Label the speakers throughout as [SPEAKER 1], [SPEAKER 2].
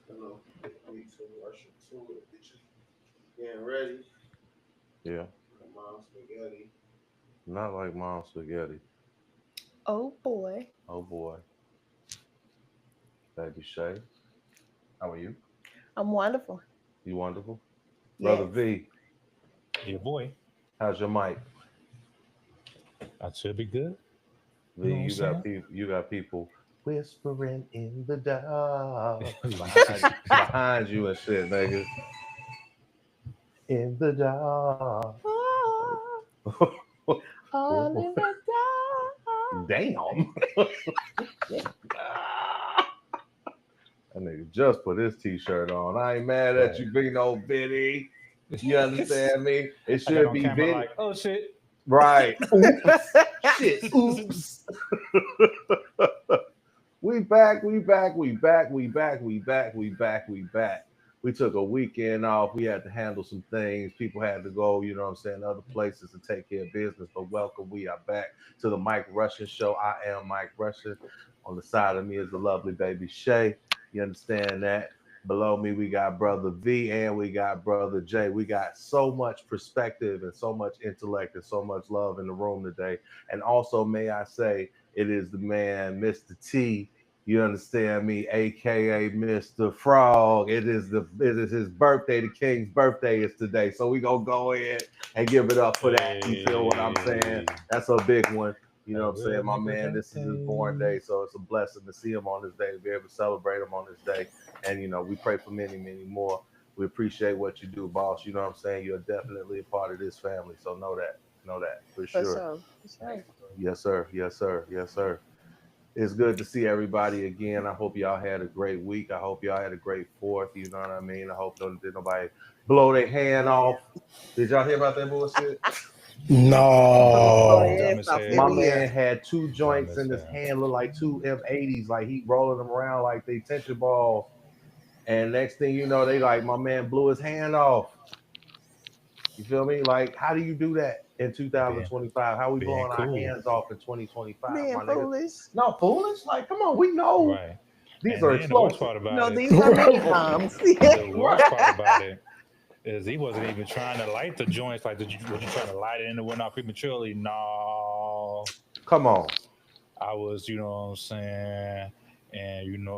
[SPEAKER 1] You know, need to rush into it. Bitches getting ready.
[SPEAKER 2] Yeah,
[SPEAKER 1] My mom's spaghetti.
[SPEAKER 2] not like mom spaghetti.
[SPEAKER 3] Oh boy.
[SPEAKER 2] Oh boy, baby Shay, how are you?
[SPEAKER 3] I'm wonderful.
[SPEAKER 2] You wonderful, brother
[SPEAKER 3] Yes.
[SPEAKER 2] V.
[SPEAKER 4] Your boy,
[SPEAKER 2] How's your mic?
[SPEAKER 4] I should be good.
[SPEAKER 2] V,
[SPEAKER 4] You know what I'm
[SPEAKER 2] you got
[SPEAKER 4] saying?
[SPEAKER 2] people. You got people whispering in the dark
[SPEAKER 4] Like,
[SPEAKER 2] behind you and shit, nigga. In the dark.
[SPEAKER 3] Ah, all in the dark.
[SPEAKER 2] Damn. That nigga just put his t-shirt on. I ain't mad at
[SPEAKER 4] right.
[SPEAKER 2] you, big no Biddy. You understand me? It
[SPEAKER 4] I got
[SPEAKER 2] should
[SPEAKER 4] on
[SPEAKER 2] be
[SPEAKER 4] camera
[SPEAKER 2] Biddy.
[SPEAKER 4] like, oh shit.
[SPEAKER 2] Right. Oops. Shit. Oops. We back. We back. We back. We back. We back. We back. We back. We took a weekend off. We had to handle some things. People had to go, you know what I'm saying, other places to take care of business. But welcome. We are back to the Mike Russian Show. I am Mike Russian. On the side of me is the lovely baby Shay. You understand that? Below me, we got brother V and we got brother J. We got so much perspective and so much intellect and so much love in the room today. And also, may I say, it is the man, Mr. T. You understand me, aka Mr. Frog. It is his birthday. The king's birthday is today. So we gonna go in and give it up for that. You feel what I'm saying?
[SPEAKER 4] Hey,
[SPEAKER 2] That's a big one. You
[SPEAKER 4] a
[SPEAKER 2] know what I'm
[SPEAKER 4] real
[SPEAKER 2] saying? My
[SPEAKER 4] nigga
[SPEAKER 2] man, this is his born
[SPEAKER 4] birthday.
[SPEAKER 2] day. So it's a blessing to see him on this day, to be able to celebrate him on this day. And we pray for many, many more. We appreciate what you do, boss. You know what I'm saying? You're definitely a part of this family. So know that. Know that for
[SPEAKER 3] For
[SPEAKER 2] sure.
[SPEAKER 3] sure. For sure.
[SPEAKER 2] Yes, sir. Yes, sir. Yes, sir. It's good to see everybody again. I hope y'all had a great week. I hope y'all had a great fourth. You know what I mean? I hope did nobody blow their hand off. Did y'all hear about that bullshit?
[SPEAKER 3] Oh,
[SPEAKER 4] Nah,
[SPEAKER 5] No.
[SPEAKER 3] yeah,
[SPEAKER 4] dumb
[SPEAKER 3] it's
[SPEAKER 4] as
[SPEAKER 3] off
[SPEAKER 2] My
[SPEAKER 3] every
[SPEAKER 4] hell.
[SPEAKER 3] year.
[SPEAKER 2] man had two
[SPEAKER 4] Dumb
[SPEAKER 2] joints
[SPEAKER 4] as
[SPEAKER 2] in his
[SPEAKER 4] hell.
[SPEAKER 2] hand, look like two M80s, like he rolling them around like they tension balls. And next thing you know, they like my man blew his hand off. You feel me? Like, how do you do that in
[SPEAKER 4] Being
[SPEAKER 2] 2025? How we
[SPEAKER 4] being
[SPEAKER 2] blowing our
[SPEAKER 4] cool.
[SPEAKER 2] hands off in 2025,
[SPEAKER 3] Being
[SPEAKER 2] my nigga?
[SPEAKER 3] foolish.
[SPEAKER 2] No, foolish. Like, come on, we know
[SPEAKER 4] Right.
[SPEAKER 2] these
[SPEAKER 4] And
[SPEAKER 2] are
[SPEAKER 4] then the worst
[SPEAKER 2] explosive.
[SPEAKER 4] part about
[SPEAKER 3] No,
[SPEAKER 4] it,
[SPEAKER 3] these are mini bombs.
[SPEAKER 4] the
[SPEAKER 2] Right.
[SPEAKER 4] worst part about it is he wasn't even trying to light the joints like was you trying to light it and it went off prematurely? No.
[SPEAKER 2] Come on.
[SPEAKER 4] I was, you know what I'm saying? And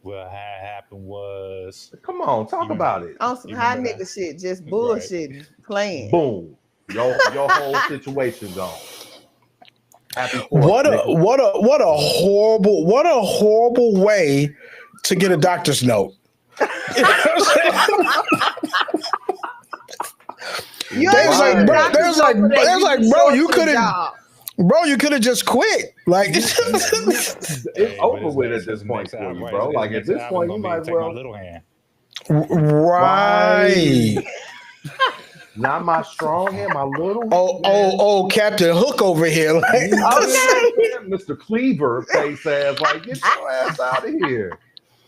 [SPEAKER 4] what had happened was
[SPEAKER 2] Come on. Talk
[SPEAKER 4] you
[SPEAKER 2] about it.
[SPEAKER 3] On some
[SPEAKER 4] you
[SPEAKER 3] high
[SPEAKER 4] remember
[SPEAKER 3] nigga
[SPEAKER 4] that?
[SPEAKER 3] shit, just
[SPEAKER 4] Right.
[SPEAKER 3] bullshitting, playing.
[SPEAKER 2] Boom. Your whole situation gone. Happy fourth,
[SPEAKER 5] What a
[SPEAKER 2] nigga.
[SPEAKER 5] what a horrible way to get a doctor's note. You know what I'm saying?
[SPEAKER 3] You
[SPEAKER 5] There's
[SPEAKER 3] ain't
[SPEAKER 5] like,
[SPEAKER 3] getting a
[SPEAKER 2] Right.
[SPEAKER 5] bro,
[SPEAKER 3] doctor's note for that.
[SPEAKER 5] there's
[SPEAKER 3] You
[SPEAKER 5] like,
[SPEAKER 3] just
[SPEAKER 5] bro,
[SPEAKER 3] show up to the job.
[SPEAKER 5] you could have just quit. Like,
[SPEAKER 2] It's
[SPEAKER 4] Hey, but
[SPEAKER 2] over with at this
[SPEAKER 4] his
[SPEAKER 2] point
[SPEAKER 4] next
[SPEAKER 2] for
[SPEAKER 4] album,
[SPEAKER 2] you,
[SPEAKER 4] right?
[SPEAKER 2] bro.
[SPEAKER 4] His
[SPEAKER 2] Like at
[SPEAKER 4] next
[SPEAKER 2] this
[SPEAKER 4] album
[SPEAKER 2] point, you
[SPEAKER 4] gonna
[SPEAKER 2] might
[SPEAKER 4] be
[SPEAKER 2] as
[SPEAKER 4] Take My
[SPEAKER 2] well.
[SPEAKER 4] Little Hand.
[SPEAKER 2] Right.
[SPEAKER 5] right.
[SPEAKER 2] Not my strong hand, my little
[SPEAKER 5] Oh,
[SPEAKER 2] man.
[SPEAKER 5] Captain Hook over here. Like,
[SPEAKER 2] You know what I'm
[SPEAKER 3] Okay.
[SPEAKER 2] saying? Mr. Cleaver face ass. Like, get your ass out of here.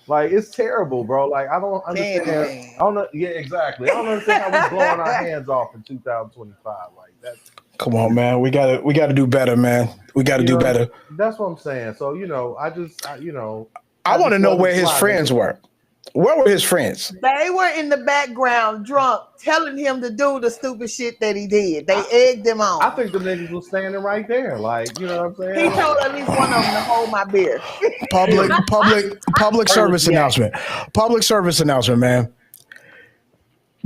[SPEAKER 2] Like, it's terrible, bro. Like, I don't understand.
[SPEAKER 3] Candy
[SPEAKER 2] I
[SPEAKER 3] man.
[SPEAKER 2] don't know. Yeah, exactly. I don't understand how we blowing our hands off in 2025. Like that's
[SPEAKER 5] come on, man. We gotta do better, man. We gotta
[SPEAKER 2] you
[SPEAKER 5] do
[SPEAKER 2] know
[SPEAKER 5] better.
[SPEAKER 2] that's what I'm saying. So
[SPEAKER 5] I
[SPEAKER 2] I
[SPEAKER 5] want to
[SPEAKER 2] just
[SPEAKER 5] know
[SPEAKER 2] let them
[SPEAKER 5] where his
[SPEAKER 2] fly,
[SPEAKER 5] friends
[SPEAKER 2] nigga.
[SPEAKER 5] were. Where were his friends?
[SPEAKER 3] They were in the background drunk, telling him to do the stupid shit that he did. They egged him
[SPEAKER 2] I
[SPEAKER 3] on.
[SPEAKER 2] think the niggas was standing right there. Like, you know what I'm
[SPEAKER 3] He
[SPEAKER 2] saying?
[SPEAKER 3] told at least one of them to hold my beer.
[SPEAKER 5] Public
[SPEAKER 2] Hold
[SPEAKER 5] service
[SPEAKER 2] his yak.
[SPEAKER 5] announcement. Public service announcement, man.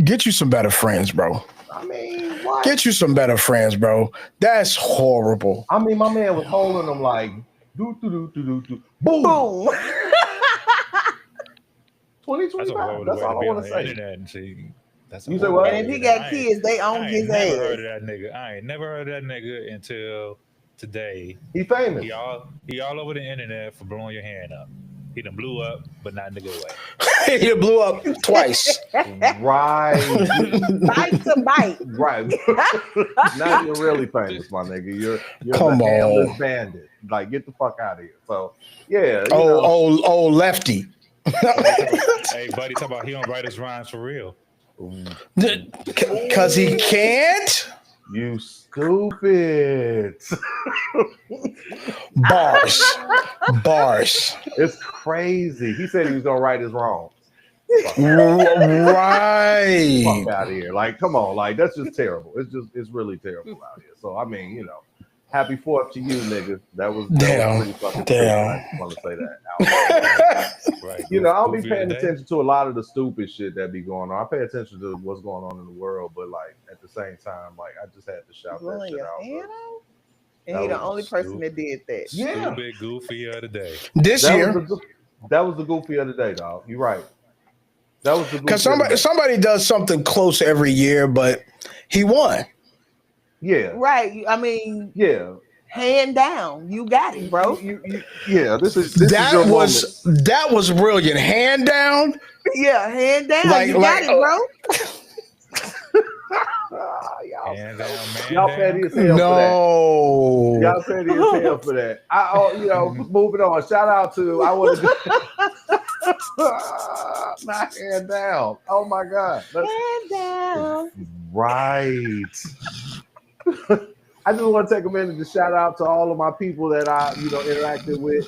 [SPEAKER 5] Get you some better friends, bro.
[SPEAKER 2] I mean, what?
[SPEAKER 5] Get you some better friends, bro. That's horrible.
[SPEAKER 2] I mean, my man was holding them like do do do do do do. Boom.
[SPEAKER 3] Boom.
[SPEAKER 4] That's a
[SPEAKER 2] 2025.
[SPEAKER 4] horrible
[SPEAKER 2] That's
[SPEAKER 4] way to
[SPEAKER 2] all I
[SPEAKER 4] be on
[SPEAKER 2] want to
[SPEAKER 4] the
[SPEAKER 2] say.
[SPEAKER 4] internet and see. That's a
[SPEAKER 2] You say
[SPEAKER 4] horrible
[SPEAKER 2] what?
[SPEAKER 4] way
[SPEAKER 3] And
[SPEAKER 4] to
[SPEAKER 3] if he
[SPEAKER 4] get that.
[SPEAKER 3] got kids, they own
[SPEAKER 4] I ain't
[SPEAKER 3] his
[SPEAKER 4] never heard
[SPEAKER 3] ass.
[SPEAKER 4] of that nigga. I ain't never heard of that nigga until today.
[SPEAKER 2] He famous.
[SPEAKER 4] He all over the internet for blowing your hand up. He done blew up, but not in the good way.
[SPEAKER 5] He blew up twice.
[SPEAKER 2] Right.
[SPEAKER 3] Bite to bite.
[SPEAKER 2] Right. Now you're really famous, my nigga. You're the
[SPEAKER 5] Come
[SPEAKER 2] hamless
[SPEAKER 5] on.
[SPEAKER 2] bandit. Like, get the fuck out of here. So yeah,
[SPEAKER 5] Oh, lefty.
[SPEAKER 4] Buddy, talk about he don't write his rhymes for real.
[SPEAKER 5] Cause he can't.
[SPEAKER 2] You stupid.
[SPEAKER 5] Bars.
[SPEAKER 2] It's crazy. He said he was gonna right his wrongs. Fuck
[SPEAKER 5] Right.
[SPEAKER 2] out of here. Like, come on. Like, that's just terrible. It's really terrible out here. So, I mean, happy 4th to you, nigga. That was pretty fucking stupid. I just want to say that out loud.
[SPEAKER 4] Right.
[SPEAKER 2] I don't be
[SPEAKER 4] Goofy
[SPEAKER 2] paying
[SPEAKER 4] today.
[SPEAKER 2] attention to a lot of the stupid shit that be going on. I pay attention to what's going on in the world, but like at the same time, like I just had to shout that
[SPEAKER 3] Blowing
[SPEAKER 2] shit
[SPEAKER 3] your
[SPEAKER 2] out.
[SPEAKER 3] hand
[SPEAKER 2] But
[SPEAKER 3] out? And
[SPEAKER 2] that
[SPEAKER 3] he the
[SPEAKER 2] was
[SPEAKER 3] only person that did that.
[SPEAKER 2] Yeah.
[SPEAKER 4] Stupid goofy of the day.
[SPEAKER 5] This year,
[SPEAKER 2] that was the goofy of the day, dog. You're right. That was the goofy
[SPEAKER 5] because
[SPEAKER 2] of the day.
[SPEAKER 5] somebody does something close every year, but he won.
[SPEAKER 2] Yeah.
[SPEAKER 3] Right. I mean,
[SPEAKER 2] Yeah.
[SPEAKER 3] hand down. You got it, bro.
[SPEAKER 2] Yeah. This is your moment.
[SPEAKER 5] That was brilliant. Hand down.
[SPEAKER 3] Yeah, hand down. You got it, bro.
[SPEAKER 4] Hand down, man
[SPEAKER 2] Y'all
[SPEAKER 4] down.
[SPEAKER 2] petty as hell
[SPEAKER 5] No.
[SPEAKER 2] for that. Y'all petty as hell for that. Moving on. Shout out to not hand down. Oh my God.
[SPEAKER 3] Hand down.
[SPEAKER 2] Right. I just want to take a minute to shout out to all of my people that I, interacted with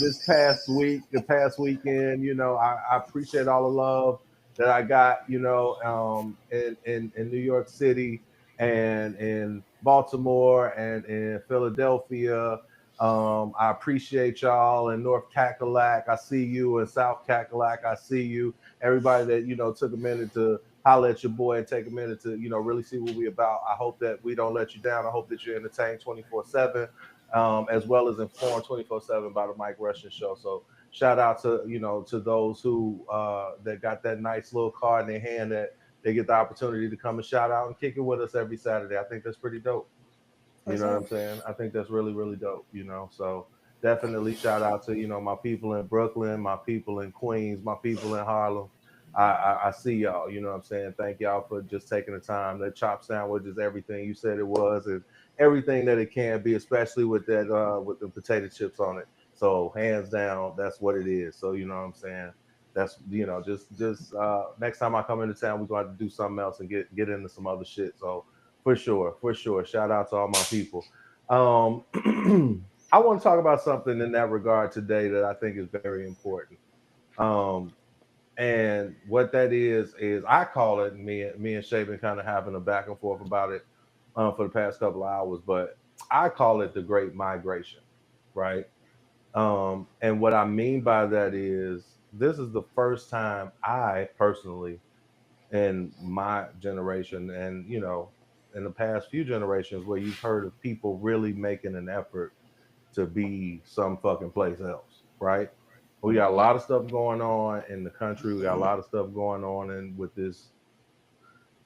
[SPEAKER 2] this past week, the past weekend. I appreciate all the love that I got, in New York City and in Baltimore and in Philadelphia. I appreciate y'all in North Cackalack. I see you in South Cackalack. I see you. Everybody that, took a minute to holler at your boy and take a minute to, really see what we about. I hope that we don't let you down. I hope that you're entertained 24/7, as well as informed 24/7 by the Mike Rushing Show. So shout out to, to those who that got that nice little card in their hand that they get the opportunity to come and shout out and kick it with us every Saturday. I think that's pretty dope. You know what I'm saying? I think that's really, really dope, So definitely shout out to, my people in Brooklyn, my people in Queens, my people in Harlem. I see y'all, you know what I'm saying? Thank y'all for just taking the time. That chop sandwich is everything you said it was and everything that it can be, especially with that with the potato chips on it. So hands down, that's what it is. So you know what I'm saying? That's just next time I come into town, we're going to have to do something else and get into some other shit. So for sure. Shout out to all my people. I want to talk about something in that regard today that I think is very important. And what that is I call it, me and Shay been kind of having a back and forth about it for the past couple of hours, but I call it the Great Migration, right? And what I mean by that is this is the first time I personally, in my generation and, in the past few generations where you've heard of people really making an effort to be some fucking place else, right? We got a lot of stuff going on in the country. We got a lot of stuff going on with this,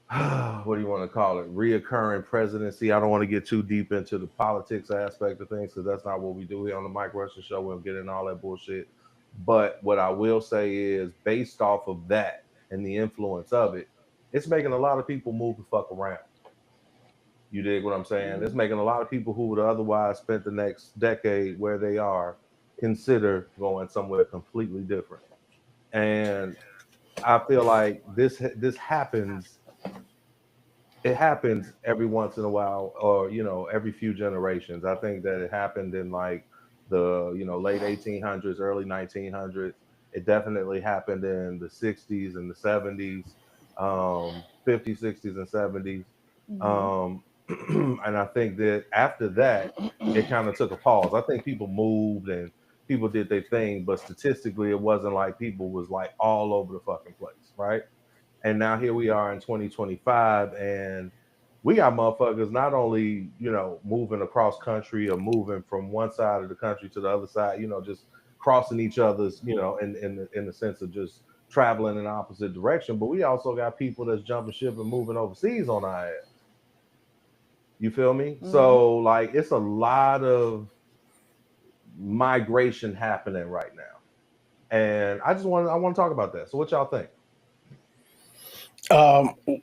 [SPEAKER 2] what do you want to call it? Reoccurring presidency. I don't want to get too deep into the politics aspect of things because that's not what we do here on the Mike Rushing Show. We'll get into all that bullshit. But what I will say is based off of that and the influence of it, it's making a lot of people move the fuck around. You dig what I'm saying? It's making a lot of people who would otherwise spend the next decade where they are consider going somewhere completely different. And I feel like this happens. It happens every once in a while, or every few generations. I think that it happened in like the late 1800s, early 1900s. It definitely happened in the 60s and the 70s, 50s, 60s, and 70s. And I think that after that, it kind of took a pause. I think people moved and people did their thing, but statistically, it wasn't like people was like all over the fucking place, right? And now here we are in 2025, and we got motherfuckers not only moving across country or moving from one side of the country to the other side, just crossing each other's, in the sense of just traveling in the opposite direction, but we also got people that's jumping ship and moving overseas on our ass. You feel me? Mm-hmm. So like it's a lot of migration happening right now, and I want to talk about that. So what y'all think?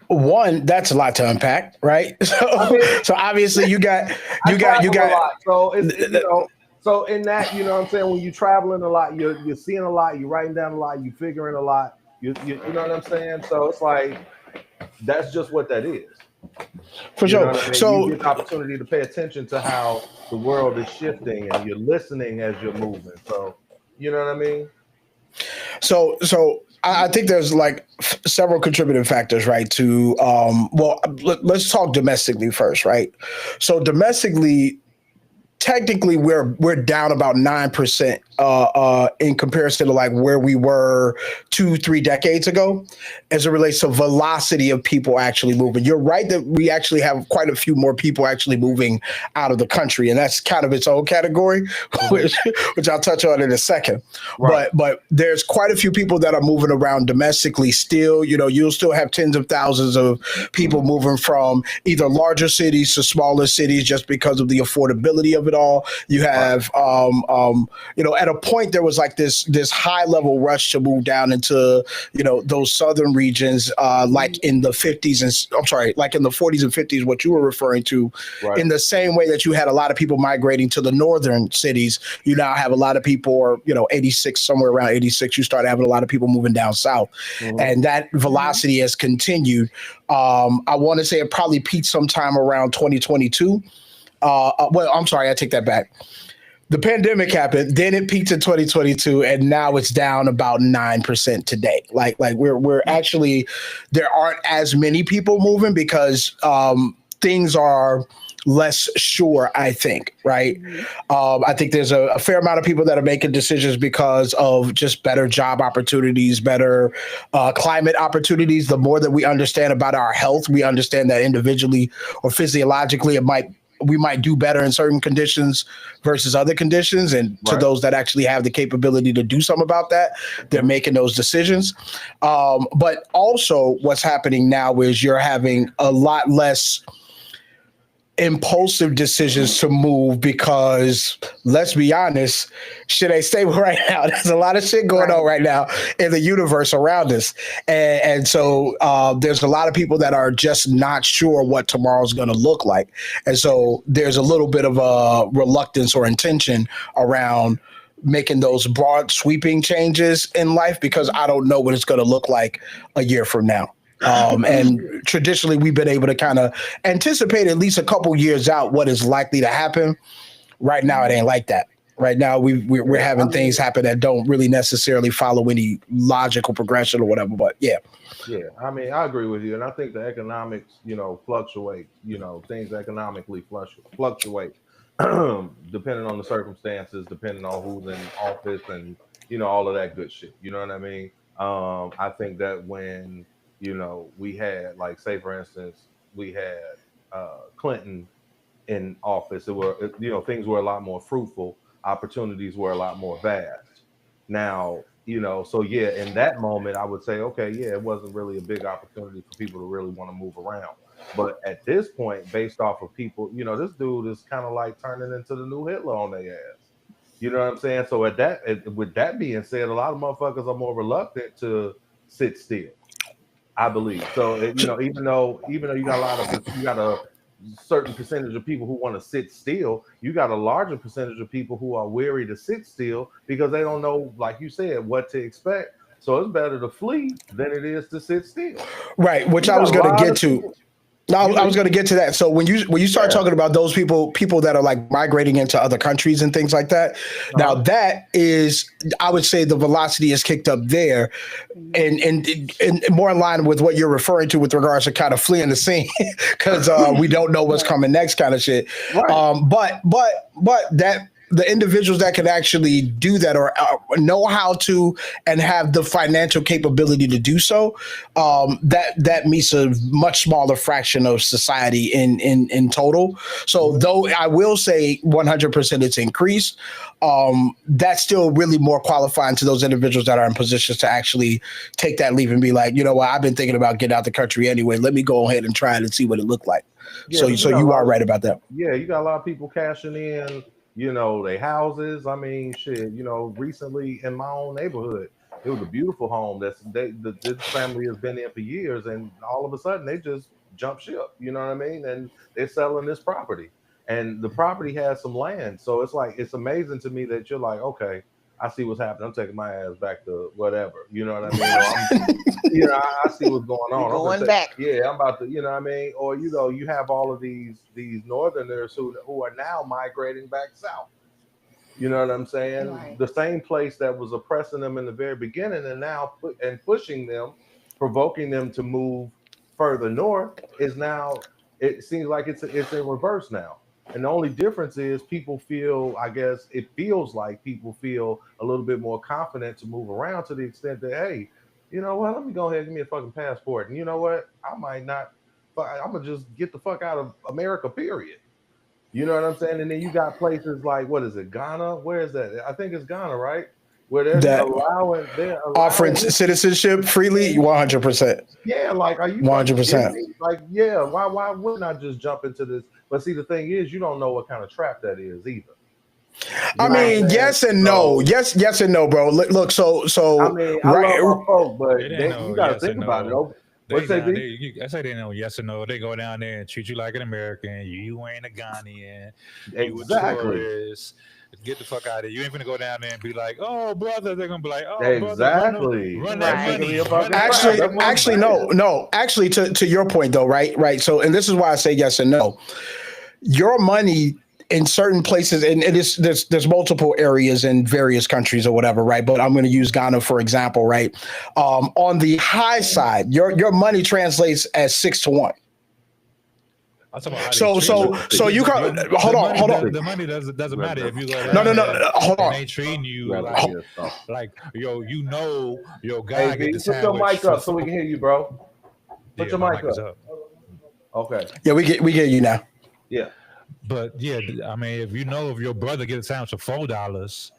[SPEAKER 5] One, that's a lot to unpack, right? So obviously you got.
[SPEAKER 2] So it's so in that, what I'm saying, when you're traveling a lot, you're seeing a lot, you're writing down a lot, you're figuring a lot, you know what I'm saying? So it's like that's just what that is.
[SPEAKER 5] For sure.
[SPEAKER 2] I mean? So you get the opportunity to pay attention to how the world is shifting, and you're listening as you're moving. So you know what I mean?
[SPEAKER 5] So I think there's like several contributing factors, right? To let's talk domestically first, right? So domestically, technically we're down about 9% in comparison to like where we were 2-3 decades ago as it relates to velocity of people actually moving. You're right that we actually have quite a few more people actually moving out of the country, and that's kind of its own category, which I'll touch on in a second.
[SPEAKER 2] Right.
[SPEAKER 5] But there's quite a few people that are moving around domestically still. You know, you'll still have tens of thousands of people moving from either larger cities to smaller cities just because of the affordability of it all. You have at a point there was like this high level rush to move down into those southern regions, like in the 50s and like in the 40s and 50s, what you were referring to.
[SPEAKER 2] Right.
[SPEAKER 5] In the same way that you had a lot of people migrating to the northern cities, you now have a lot of people, or 86, somewhere around 86, you start having a lot of people moving down south. And that velocity has continued. I want to say it probably peaked sometime around 2022. Well, I'm sorry, I take that back. The pandemic happened, then it peaked in 2022, and now it's down about 9% today. Like we're actually, there aren't as many people moving because things are less sure, I think, right? I think there's a fair amount of people that are making decisions because of just better job opportunities, better climate opportunities. The more that we understand about our health, we understand that individually or physiologically, we might do better in certain conditions versus other conditions. And to those that actually have the capability to do something about that, they're making those decisions. But also what's happening now is you're having a lot less impulsive decisions to move because, let's be honest, shit ain't stable right now. There's a lot of shit going on right now in the universe around us. And so there's a lot of people that are just not sure what tomorrow's going to look like. And so there's a little bit of a reluctance or intention around making those broad sweeping changes in life because I don't know what it's going to look like a year from now. And traditionally, we've been able to kind of anticipate at least a couple years out what is likely to happen. Right now, it ain't like that. Right now, we're having things happen that don't really necessarily follow any logical progression or whatever. But yeah.
[SPEAKER 2] I mean, I agree with you, and I think the economics, fluctuate. Things economically fluctuate depending on the circumstances, depending on who's in office, and all of that good shit. You know what I mean? I think that when we had, like, say for instance, we had Clinton in office, things were a lot more fruitful, opportunities were a lot more vast. Now, so yeah, in that moment, I would say, okay, yeah, it wasn't really a big opportunity for people to really want to move around. But at this point, based off of people, this dude is kind of like turning into the new Hitler on their ass. You know what I'm saying? So with that being said, a lot of motherfuckers are more reluctant to sit still, I believe. So even though you got a certain percentage of people who want to sit still, you got a larger percentage of people who are weary to sit still because they don't know, like you said, what to expect. So it's better to flee than it is to sit still.
[SPEAKER 5] Right, which I was going to get to. No, I was going to get to that. So when you start talking about those people that are like migrating into other countries and things like that, now that is, I would say the velocity is kicked up there, and more in line with what you're referring to with regards to kind of fleeing the scene because we don't know what's coming next, kind of shit. Right. But that. The individuals that can actually do that or know how to and have the financial capability to do so, that meets a much smaller fraction of society in total. So though I will say 100% it's increased, that's still really more qualifying to those individuals that are in positions to actually take that leap and be like, what, I've been thinking about getting out the country anyway. Let me go ahead and try it and see what it looked like. Yeah, so you are right about that.
[SPEAKER 2] Yeah, you got a lot of people cashing in. Their houses. I mean, shit. Recently in my own neighborhood, it was a beautiful home. This family has been there for years, and all of a sudden they just jump ship. You know what I mean? And they're selling this property, and the property has some land. So it's amazing to me that you're like, okay, I see what's happening. I'm taking my ass back to whatever. You know what I mean? I see what's going on.
[SPEAKER 3] Going back.
[SPEAKER 2] Yeah, I'm about to. You know what I mean? Or you have all of these northerners who are now migrating back south. You know what I'm saying?
[SPEAKER 3] Right.
[SPEAKER 2] The same place that was oppressing them in the very beginning, and now pushing them, provoking them to move further north, is now. It seems like it's in reverse now. And the only difference is people feel, I guess it feels like people feel a little bit more confident to move around to the extent that, hey, you know what, let me go ahead and give me a fucking passport. And you know what? I might not, I'm gonna just get the fuck out of America, period. You know what I'm saying? And then you got places like, what is it, Ghana? Where is that? I think it's Ghana, right? Where
[SPEAKER 5] That
[SPEAKER 2] they're
[SPEAKER 5] offering
[SPEAKER 2] allowing,
[SPEAKER 5] citizenship freely, 100%.
[SPEAKER 2] yeah, like, are you fucking kidding
[SPEAKER 5] 100%.
[SPEAKER 2] me? Like, yeah, why wouldn't I just jump into this? But see, the thing is, you don't know what kind of trap that is either.
[SPEAKER 5] I
[SPEAKER 2] You know what I'm
[SPEAKER 5] mean,
[SPEAKER 2] saying?
[SPEAKER 5] yes and no.
[SPEAKER 2] So,
[SPEAKER 5] Yes and no, bro. Look,
[SPEAKER 2] I mean, I
[SPEAKER 5] right.
[SPEAKER 2] love my folk, but
[SPEAKER 4] It ain't
[SPEAKER 2] they,
[SPEAKER 4] no
[SPEAKER 2] you got to
[SPEAKER 4] yes
[SPEAKER 2] think
[SPEAKER 4] or
[SPEAKER 2] about it.
[SPEAKER 4] no.
[SPEAKER 2] What's
[SPEAKER 4] They
[SPEAKER 2] that
[SPEAKER 4] down
[SPEAKER 2] be?
[SPEAKER 4] there. I say they know yes or no. They go down there and treat you like an American. You ain't a Ghanaian. You a
[SPEAKER 2] Exactly.
[SPEAKER 4] tourist. Get the fuck out of here. You ain't gonna go down there and be like, "Oh, brother." They're gonna be like, "Oh, brother,
[SPEAKER 2] Exactly.
[SPEAKER 4] run
[SPEAKER 2] That
[SPEAKER 4] that
[SPEAKER 3] Right.
[SPEAKER 2] shit gonna be
[SPEAKER 4] money,
[SPEAKER 2] a
[SPEAKER 4] run
[SPEAKER 2] fucking
[SPEAKER 4] that
[SPEAKER 2] trap.
[SPEAKER 4] money."
[SPEAKER 2] That's what I'm
[SPEAKER 5] Actually,
[SPEAKER 2] saying.
[SPEAKER 5] no. Actually, to your point though, right. So, and this is why I say yes and no. Your money in certain places, and there's multiple areas in various countries or whatever, right? But I'm going to use Ghana for example, right? On the high side, your money translates as 6 to 1.
[SPEAKER 4] I'm talking about how they
[SPEAKER 5] So
[SPEAKER 4] treat you.
[SPEAKER 5] you
[SPEAKER 4] The,
[SPEAKER 5] can
[SPEAKER 4] the,
[SPEAKER 5] hold
[SPEAKER 4] the
[SPEAKER 5] on,
[SPEAKER 4] money,
[SPEAKER 5] hold on.
[SPEAKER 4] the money doesn't
[SPEAKER 2] Grab
[SPEAKER 4] matter
[SPEAKER 2] that.
[SPEAKER 4] if you go
[SPEAKER 5] No,
[SPEAKER 4] down
[SPEAKER 5] no,
[SPEAKER 4] there
[SPEAKER 5] hold
[SPEAKER 4] and
[SPEAKER 5] on.
[SPEAKER 4] they treating you
[SPEAKER 2] Grab
[SPEAKER 4] like
[SPEAKER 2] that stuff.
[SPEAKER 4] yo, your
[SPEAKER 2] Hey,
[SPEAKER 4] guy get the
[SPEAKER 2] V, put your
[SPEAKER 4] sandwich
[SPEAKER 2] mic up so we can hear you, bro. Put
[SPEAKER 4] Yeah,
[SPEAKER 2] your
[SPEAKER 4] my
[SPEAKER 2] mic
[SPEAKER 4] mic is
[SPEAKER 2] up.
[SPEAKER 4] up.
[SPEAKER 2] Okay.
[SPEAKER 5] Yeah, we get you now.
[SPEAKER 2] Yeah.
[SPEAKER 4] But yeah, I mean, if you know if your brother gets a sandwich for $4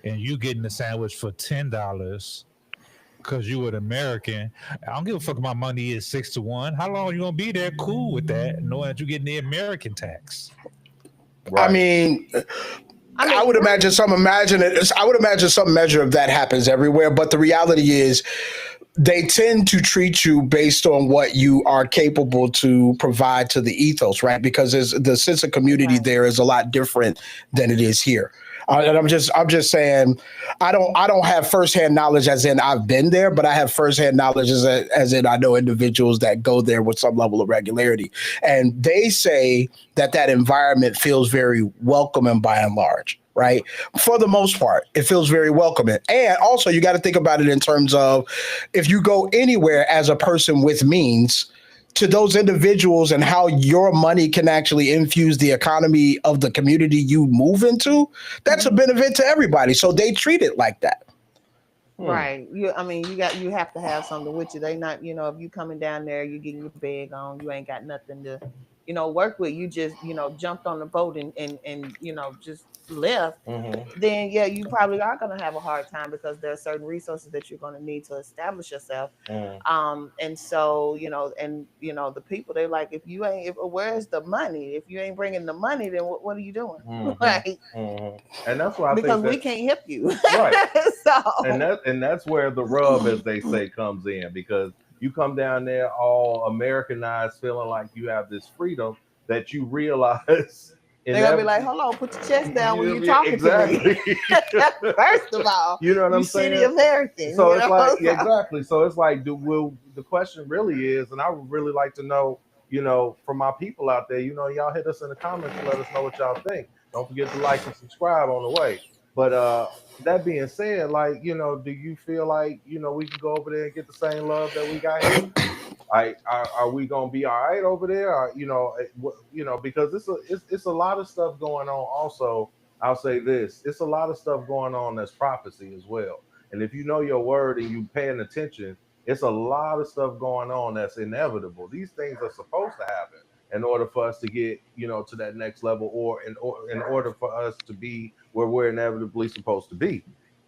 [SPEAKER 4] and you getting the sandwich for $10 because you an American, I don't give a fuck if my money is 6 to 1. How long you gonna be there? Cool with that, knowing that you're getting the American tax.
[SPEAKER 2] Right.
[SPEAKER 5] I mean, I would imagine I would imagine some measure of that happens everywhere, but the reality is they tend to treat you based on what you are capable to provide to the ethos, right? Because the sense of community
[SPEAKER 3] Right.
[SPEAKER 5] there is a lot different than it is here. And I'm just saying, I don't have firsthand knowledge as in I've been there, but I have firsthand knowledge as in I know individuals that go there with some level of regularity, and they say that environment feels very welcoming by and large. Right. For the most part, it feels very welcoming. And also, you got to think about it in terms of if you go anywhere as a person with means, to those individuals and how your money can actually infuse the economy of the community you move into, that's a benefit to everybody. So they treat it like that.
[SPEAKER 3] Right. I mean, you have to have something with you. They not, if you coming down there, you getting your bag on, you ain't got nothing to, work with. You just, jumped on the boat and just left. Then yeah, you probably are gonna have a hard time because there are certain resources that you're gonna need to establish yourself. And so, the people, they're like, where's the money? If you ain't bringing the money, then what are you doing? Right.
[SPEAKER 2] And that's why I
[SPEAKER 3] Because
[SPEAKER 2] think
[SPEAKER 3] we can't help you.
[SPEAKER 2] Right.
[SPEAKER 3] So
[SPEAKER 2] and that's where the rub, as they say, comes in, because you come down there all Americanized, feeling like you have this freedom that you realize.
[SPEAKER 3] they're gonna be like, hold on, put your chest down when you're talking to me. First of all,
[SPEAKER 2] you know what I'm saying?
[SPEAKER 3] Shitty American.
[SPEAKER 2] So it's like, exactly. So it's like, the question really is, and I would really like to know, from my people out there, y'all hit us in the comments and let us know what y'all think. Don't forget to like and subscribe on the way. But that being said, like, do you feel like, we can go over there and get the same love that we got here? Are we gonna be all right over there? Or, because it's a lot of stuff going on. Also, I'll say this: it's a lot of stuff going on that's prophecy as well. And if you know your word and you paying attention, it's a lot of stuff going on that's inevitable. These things are supposed to happen in order for us to get, to that next level, or in order for us to be where we're inevitably supposed to be.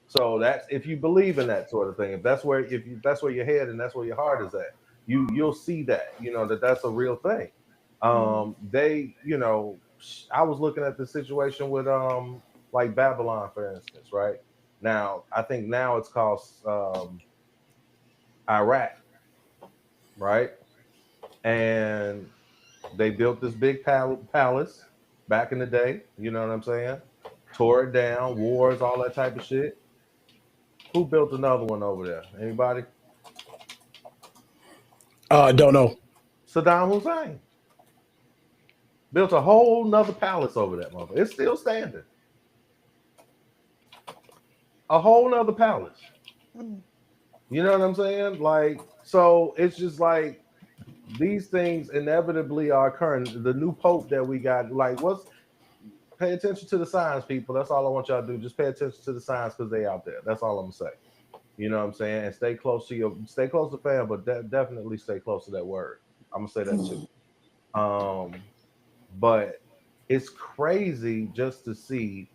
[SPEAKER 2] So that's if you believe in that sort of thing. If that's where your head and that's where your heart is at, you'll see that, that's a real thing. I was looking at the situation with like Babylon, for instance, right? Now, I think now it's called Iraq, right? And they built this big palace back in the day, you know what I'm saying? Tore it down, wars, all that type of shit. Who built another one over there? Anybody?
[SPEAKER 5] Don't know.
[SPEAKER 2] Saddam Hussein built a whole nother palace over that mother. It's still standing. a whole nother palace.
[SPEAKER 3] Mm.
[SPEAKER 2] You know what I'm saying? Like, so it's just like these things inevitably are occurring. The new pope that we got, like, pay attention to the signs, people. That's all I want y'all to do. Just pay attention to the signs because they out there. That's all I'm gonna say. You know what I'm saying? And stay close to fam, but definitely stay close to that word. I'm gonna say that too. But it's crazy just to see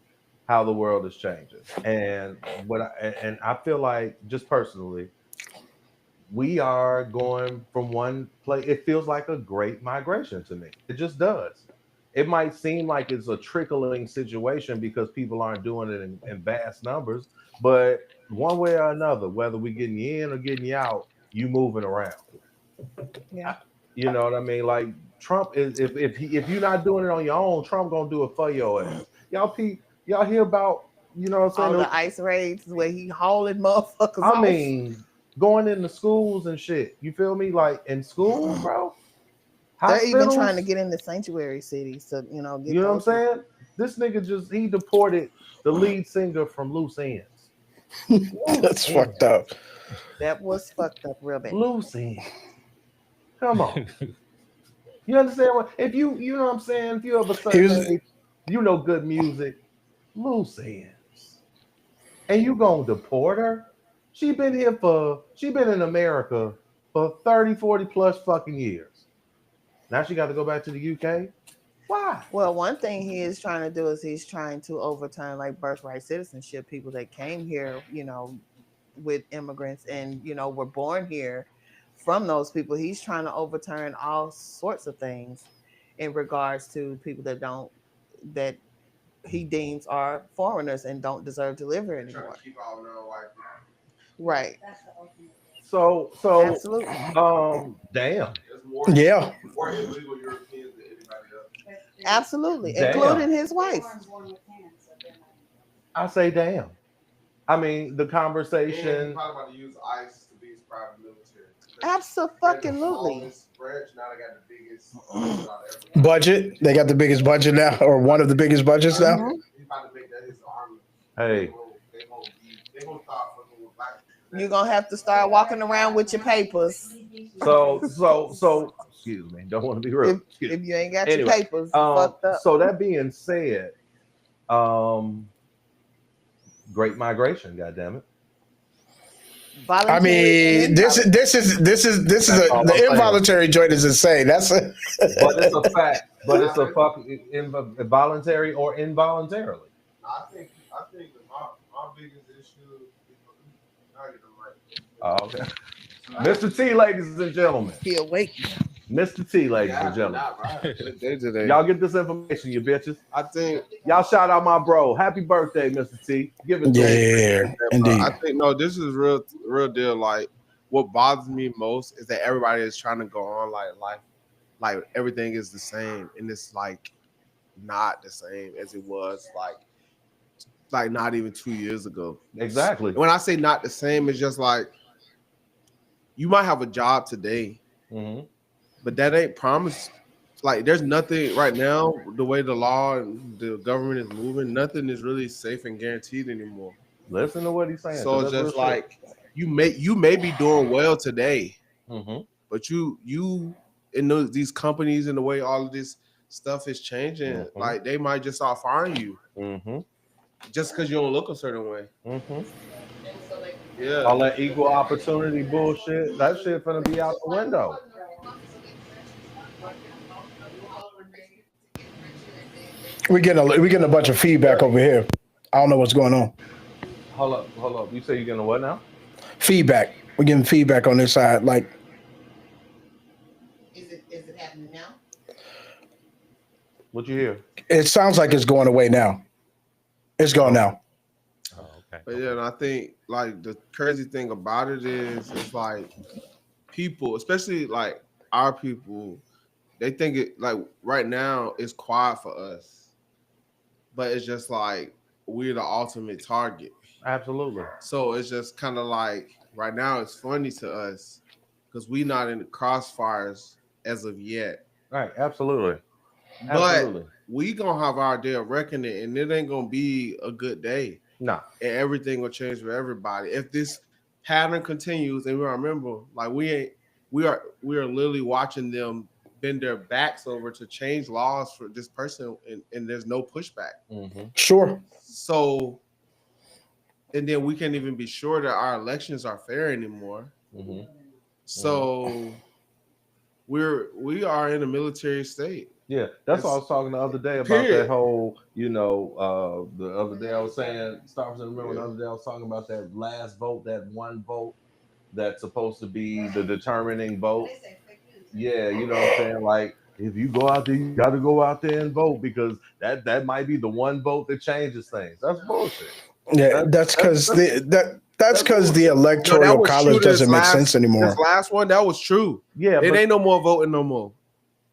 [SPEAKER 2] how the world is changing. And I feel like, just personally, we are going from one place. It feels like a great migration to me. It just does. It might seem like it's a trickling situation because people aren't doing it in vast numbers, but one way or another, whether we getting you in or getting you out, you moving around.
[SPEAKER 3] Yeah.
[SPEAKER 2] You know what I mean? Like, Trump is, if you're not doing it on your own, Trump gonna do it for your ass. Y'all hear about, you know what I'm saying?
[SPEAKER 3] All the ICE raids where he hauling motherfuckers
[SPEAKER 2] I
[SPEAKER 3] off.
[SPEAKER 2] mean, going into schools and shit. You feel me? Like, in schools, bro.
[SPEAKER 3] They're even trying to
[SPEAKER 2] Hospitals,
[SPEAKER 3] get into sanctuary cities to, get
[SPEAKER 2] you know what I'm
[SPEAKER 3] those
[SPEAKER 2] saying? This nigga he deported the lead singer from Loose Ends.
[SPEAKER 5] That's fucked up.
[SPEAKER 3] That was fucked up real bad.
[SPEAKER 2] Loose Ends. Come on. You understand what? If you know what I'm saying? If you have a certain age, you know good music. Loose Ends. And you gonna deport her? She been in America for 30, 40 plus fucking years. Now she got to go back to the UK? Why?
[SPEAKER 3] Well, one thing he is trying to do is he's trying to overturn like birthright citizenship, people that came here, with immigrants and, were born here from those people. He's trying to overturn all sorts of things in regards to people that he deems are foreigners and don't deserve to live here anymore.
[SPEAKER 1] Keep all white people.
[SPEAKER 3] Right.
[SPEAKER 2] So
[SPEAKER 3] Absolutely.
[SPEAKER 2] Damn.
[SPEAKER 5] Yeah.
[SPEAKER 1] More illegal Europeans than anybody else.
[SPEAKER 3] Absolutely.
[SPEAKER 2] Damn.
[SPEAKER 3] Including his wife.
[SPEAKER 2] I say damn. I mean, the
[SPEAKER 1] And
[SPEAKER 2] conversation.
[SPEAKER 1] he's probably about to use ICE to be his private military.
[SPEAKER 3] Absolutely.
[SPEAKER 1] Branch, now they got the biggest
[SPEAKER 5] Budget. They got the biggest budget now, or one of the biggest budgets now.
[SPEAKER 1] He's about to make that his army.
[SPEAKER 2] Hey.
[SPEAKER 1] They gonna start fucking with black people.
[SPEAKER 3] You're gonna have to start walking around with your papers.
[SPEAKER 2] So excuse me, don't want to be rude.
[SPEAKER 3] If you ain't got
[SPEAKER 2] Anyway,
[SPEAKER 3] your papers, you fucked up.
[SPEAKER 2] So that being said, great migration, goddammit.
[SPEAKER 5] I mean, this is the involuntary joint is insane. But
[SPEAKER 2] it's a fact. But it's a fucking involuntary or involuntarily.
[SPEAKER 1] I think my biggest issue is
[SPEAKER 2] Okay. Mr. T, ladies and gentlemen.
[SPEAKER 3] He awake.
[SPEAKER 2] Mr. T, ladies and gentlemen.
[SPEAKER 1] Y'all
[SPEAKER 2] Y'all get this information, you bitches.
[SPEAKER 1] I think
[SPEAKER 2] Y'all shout out my bro. Happy birthday, Mr. T. Give it to him.
[SPEAKER 5] Indeed.
[SPEAKER 1] I think this is real deal. Like, what bothers me most is that everybody is trying to go on like everything is the same, and it's like not the same as it was like not even 2 years ago.
[SPEAKER 2] Exactly.
[SPEAKER 1] When I say not the same, it's just like you might have a job today, but that ain't promised. Like, there's nothing right now, the way the law and the government is moving, nothing is really safe and guaranteed anymore.
[SPEAKER 2] Listen to what he's saying.
[SPEAKER 1] So it's just like you may be doing well today, but you in these companies and the way all of this stuff is changing, like they might just start firing you just because you don't look a certain way. Yeah,
[SPEAKER 2] all that equal opportunity bullshit, that shit gonna be out the window.
[SPEAKER 5] We getting a bunch of feedback over here. I don't know what's going on.
[SPEAKER 2] Hold up. You say you're getting what now?
[SPEAKER 5] Feedback. We're getting feedback on this side. Like,
[SPEAKER 3] Is it happening now?
[SPEAKER 2] What you hear?
[SPEAKER 5] it sounds like it's going away now. It's gone now.
[SPEAKER 2] Oh, okay.
[SPEAKER 1] but yeah, and I think like the crazy thing about it is it's like people, especially like our people, they think it like right now it's quiet for us, but it's just like we're the ultimate target.
[SPEAKER 2] Absolutely.
[SPEAKER 1] So it's just kind of like right now it's funny to us because we're not in the crossfires as of yet.
[SPEAKER 2] Right. Absolutely.
[SPEAKER 1] But we gonna have our day of reckoning, and it ain't gonna be a good day.
[SPEAKER 2] No.
[SPEAKER 1] and everything will change for everybody. If this pattern continues, and we remember, like we are literally watching them bend their backs over to change laws for this person, and there's no pushback.
[SPEAKER 2] Mm-hmm.
[SPEAKER 5] Sure.
[SPEAKER 1] So, and then we can't even be sure that our elections are fair anymore.
[SPEAKER 2] Mm-hmm.
[SPEAKER 1] So we are in a military state.
[SPEAKER 2] Yeah, that's what I was talking the other day about
[SPEAKER 1] Period.
[SPEAKER 2] that whole, you know, the other day I was saying, Starfus, remember the other day I was talking about that last vote, that one vote that's supposed to be the determining vote. Yeah, you know what I'm saying? Like, if you go out there, you got to go out there and vote because that might be the one vote that changes things. That's bullshit.
[SPEAKER 5] Yeah, that's because that's because the
[SPEAKER 1] No,
[SPEAKER 5] electoral
[SPEAKER 1] that was
[SPEAKER 5] college
[SPEAKER 1] true this
[SPEAKER 5] doesn't make
[SPEAKER 1] last-
[SPEAKER 5] sense anymore.
[SPEAKER 1] This last one, that was true.
[SPEAKER 2] Yeah,
[SPEAKER 1] It ain't no more voting no more.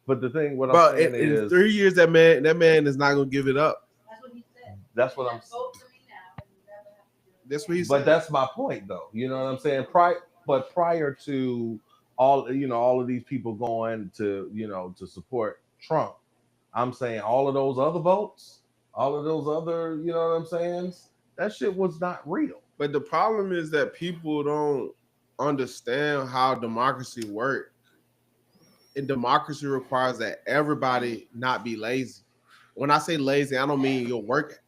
[SPEAKER 2] but the thing, what I'm
[SPEAKER 1] But
[SPEAKER 2] saying
[SPEAKER 1] in
[SPEAKER 2] is,
[SPEAKER 1] 3 years, that man is not gonna give it up.
[SPEAKER 6] That's what he said.
[SPEAKER 2] that's what I'm.
[SPEAKER 6] Vote for me now, and you never have to do it.
[SPEAKER 1] That's what he
[SPEAKER 2] But
[SPEAKER 1] said.
[SPEAKER 2] that's my point, though. You know what I'm saying? Prior to all, you know, all of these people going to, you know, to support Trump, I'm saying all of those other votes, all of those other, you know what I'm saying? That shit was not real.
[SPEAKER 1] But the problem is that people don't understand how democracy works. And democracy requires that everybody not be lazy. When I say lazy, I don't mean your work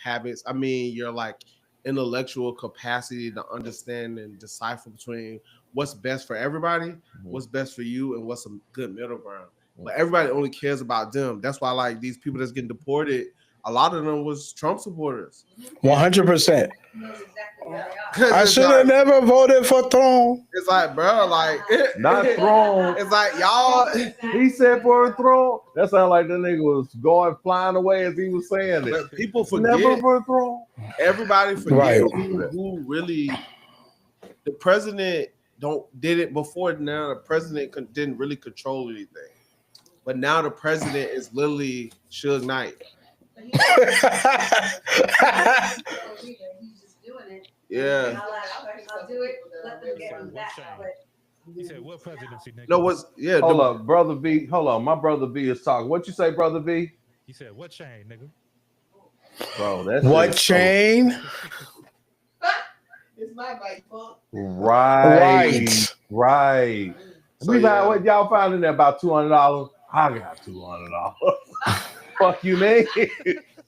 [SPEAKER 1] habits. I mean your like intellectual capacity to understand and decipher between what's best for everybody, what's best for you, and what's a good middle ground. But everybody only cares about them. That's why like these people that's getting deported, a lot of them was Trump supporters.
[SPEAKER 5] 100%.
[SPEAKER 6] He knows exactly where they are.
[SPEAKER 1] 'Cause
[SPEAKER 5] I
[SPEAKER 1] it's
[SPEAKER 5] should have
[SPEAKER 1] like,
[SPEAKER 5] never voted for Trump.
[SPEAKER 1] it's like, bro, like
[SPEAKER 2] Not throne.
[SPEAKER 1] It's like y'all.
[SPEAKER 2] He said for a throne. That sounded like the nigga was going flying away as he was saying it.
[SPEAKER 1] But people forget.
[SPEAKER 2] Never for a throne.
[SPEAKER 1] Everybody forget
[SPEAKER 5] Right.
[SPEAKER 1] who really. The president did it before. Now the president didn't really control anything, but now the president is literally Suge Knight.
[SPEAKER 6] But he's just doing it.
[SPEAKER 1] Yeah.
[SPEAKER 6] I'll do it. Let them get on that. But
[SPEAKER 4] He said, "What presidency, nigga?"
[SPEAKER 1] No, what's yeah?
[SPEAKER 2] Hold up, brother V. Hold on, my brother V is talking. What you say, brother V?
[SPEAKER 4] He said, "What chain, nigga?"
[SPEAKER 2] Bro, that's
[SPEAKER 5] What chain?
[SPEAKER 3] It's my bike, fuck.
[SPEAKER 2] Right.
[SPEAKER 1] So,
[SPEAKER 2] We found
[SPEAKER 1] yeah.
[SPEAKER 2] what y'all found in there about $200. I got $200. Fuck you, man.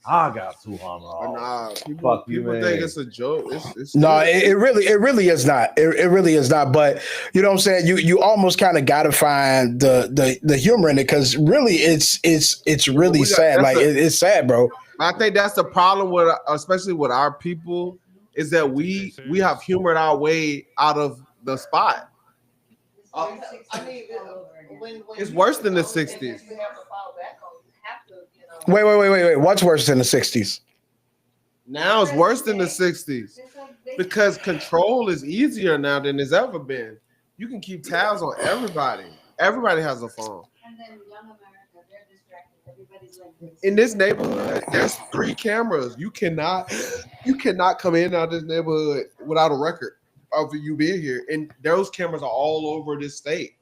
[SPEAKER 2] I got
[SPEAKER 1] But
[SPEAKER 2] $200.
[SPEAKER 1] nah, people
[SPEAKER 2] Fuck you,
[SPEAKER 1] think
[SPEAKER 2] man.
[SPEAKER 1] it's a joke. It's
[SPEAKER 5] No, it really is not. It really is not. But you know what I'm saying? You almost kind of gotta find the humor in it because really it's really
[SPEAKER 1] We got-
[SPEAKER 5] sad.
[SPEAKER 1] that's
[SPEAKER 5] Like it's sad, bro.
[SPEAKER 1] I think that's the problem with, especially with our people, is that we have humored our way out of the spot.
[SPEAKER 3] I mean, when
[SPEAKER 1] It's
[SPEAKER 3] you-
[SPEAKER 1] worse than the
[SPEAKER 3] and
[SPEAKER 1] 60s.
[SPEAKER 3] you have to fall back on. You have to, you know.
[SPEAKER 5] Wait. What's worse than the 60s?
[SPEAKER 1] Now it's worse than the 60s because control is easier now than it's ever been. You can keep tabs on everybody. Everybody has a phone.
[SPEAKER 6] and then young America, they're distracted. Everybody's like this.
[SPEAKER 1] In this neighborhood, there's 3 cameras. You cannot come in and out of this neighborhood without a record of you being here. And those cameras are all over this state.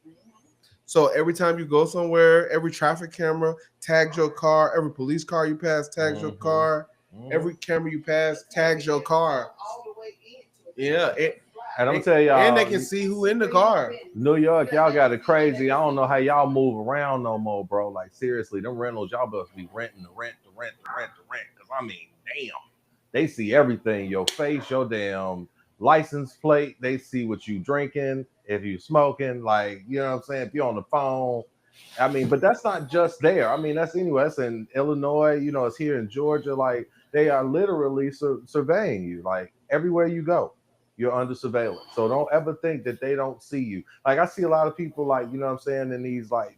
[SPEAKER 1] So every time you go somewhere, every traffic camera tags your car. Every police car you pass tags your car. Every camera you pass tags your car.
[SPEAKER 3] All the way into it.
[SPEAKER 1] Yeah,
[SPEAKER 2] And I'm gonna tell y'all,
[SPEAKER 1] and they can see who in the car.
[SPEAKER 2] New York, y'all got it crazy. I don't know how y'all move around no more, bro. Like seriously, them rentals, y'all must be renting the rent. Cause I mean, damn, they see everything. Your face, your damn license plate. They see what you drinking, if you smoking, like you know what I'm saying. If you're on the phone, I mean, but that's not just there. I mean, that's anywhere. That's in Illinois. You know, it's here in Georgia. Like they are literally surveying you. Like everywhere you go, you're under surveillance. So don't ever think that they don't see you. Like I see a lot of people, like you know what I'm saying, in these like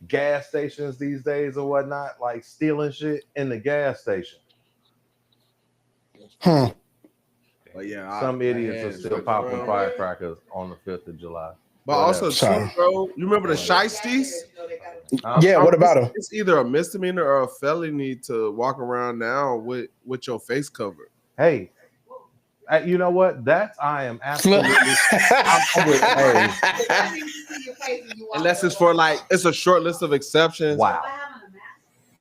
[SPEAKER 2] gas stations these days or whatnot, like stealing shit in the gas station.
[SPEAKER 1] But yeah,
[SPEAKER 2] Some idiots are
[SPEAKER 1] man,
[SPEAKER 2] still popping firecrackers on the 5th of July.
[SPEAKER 1] But also,
[SPEAKER 5] Sorry.
[SPEAKER 1] too, bro, you remember the shiesties?
[SPEAKER 5] Yeah, what about him?
[SPEAKER 1] It's either a misdemeanor or a felony to walk around now with your face covered.
[SPEAKER 2] Hey, you know what? I am absolutely. I'm with, hey,
[SPEAKER 1] Unless it's for like, it's a short list of exceptions.
[SPEAKER 2] wow.
[SPEAKER 6] By having a mask.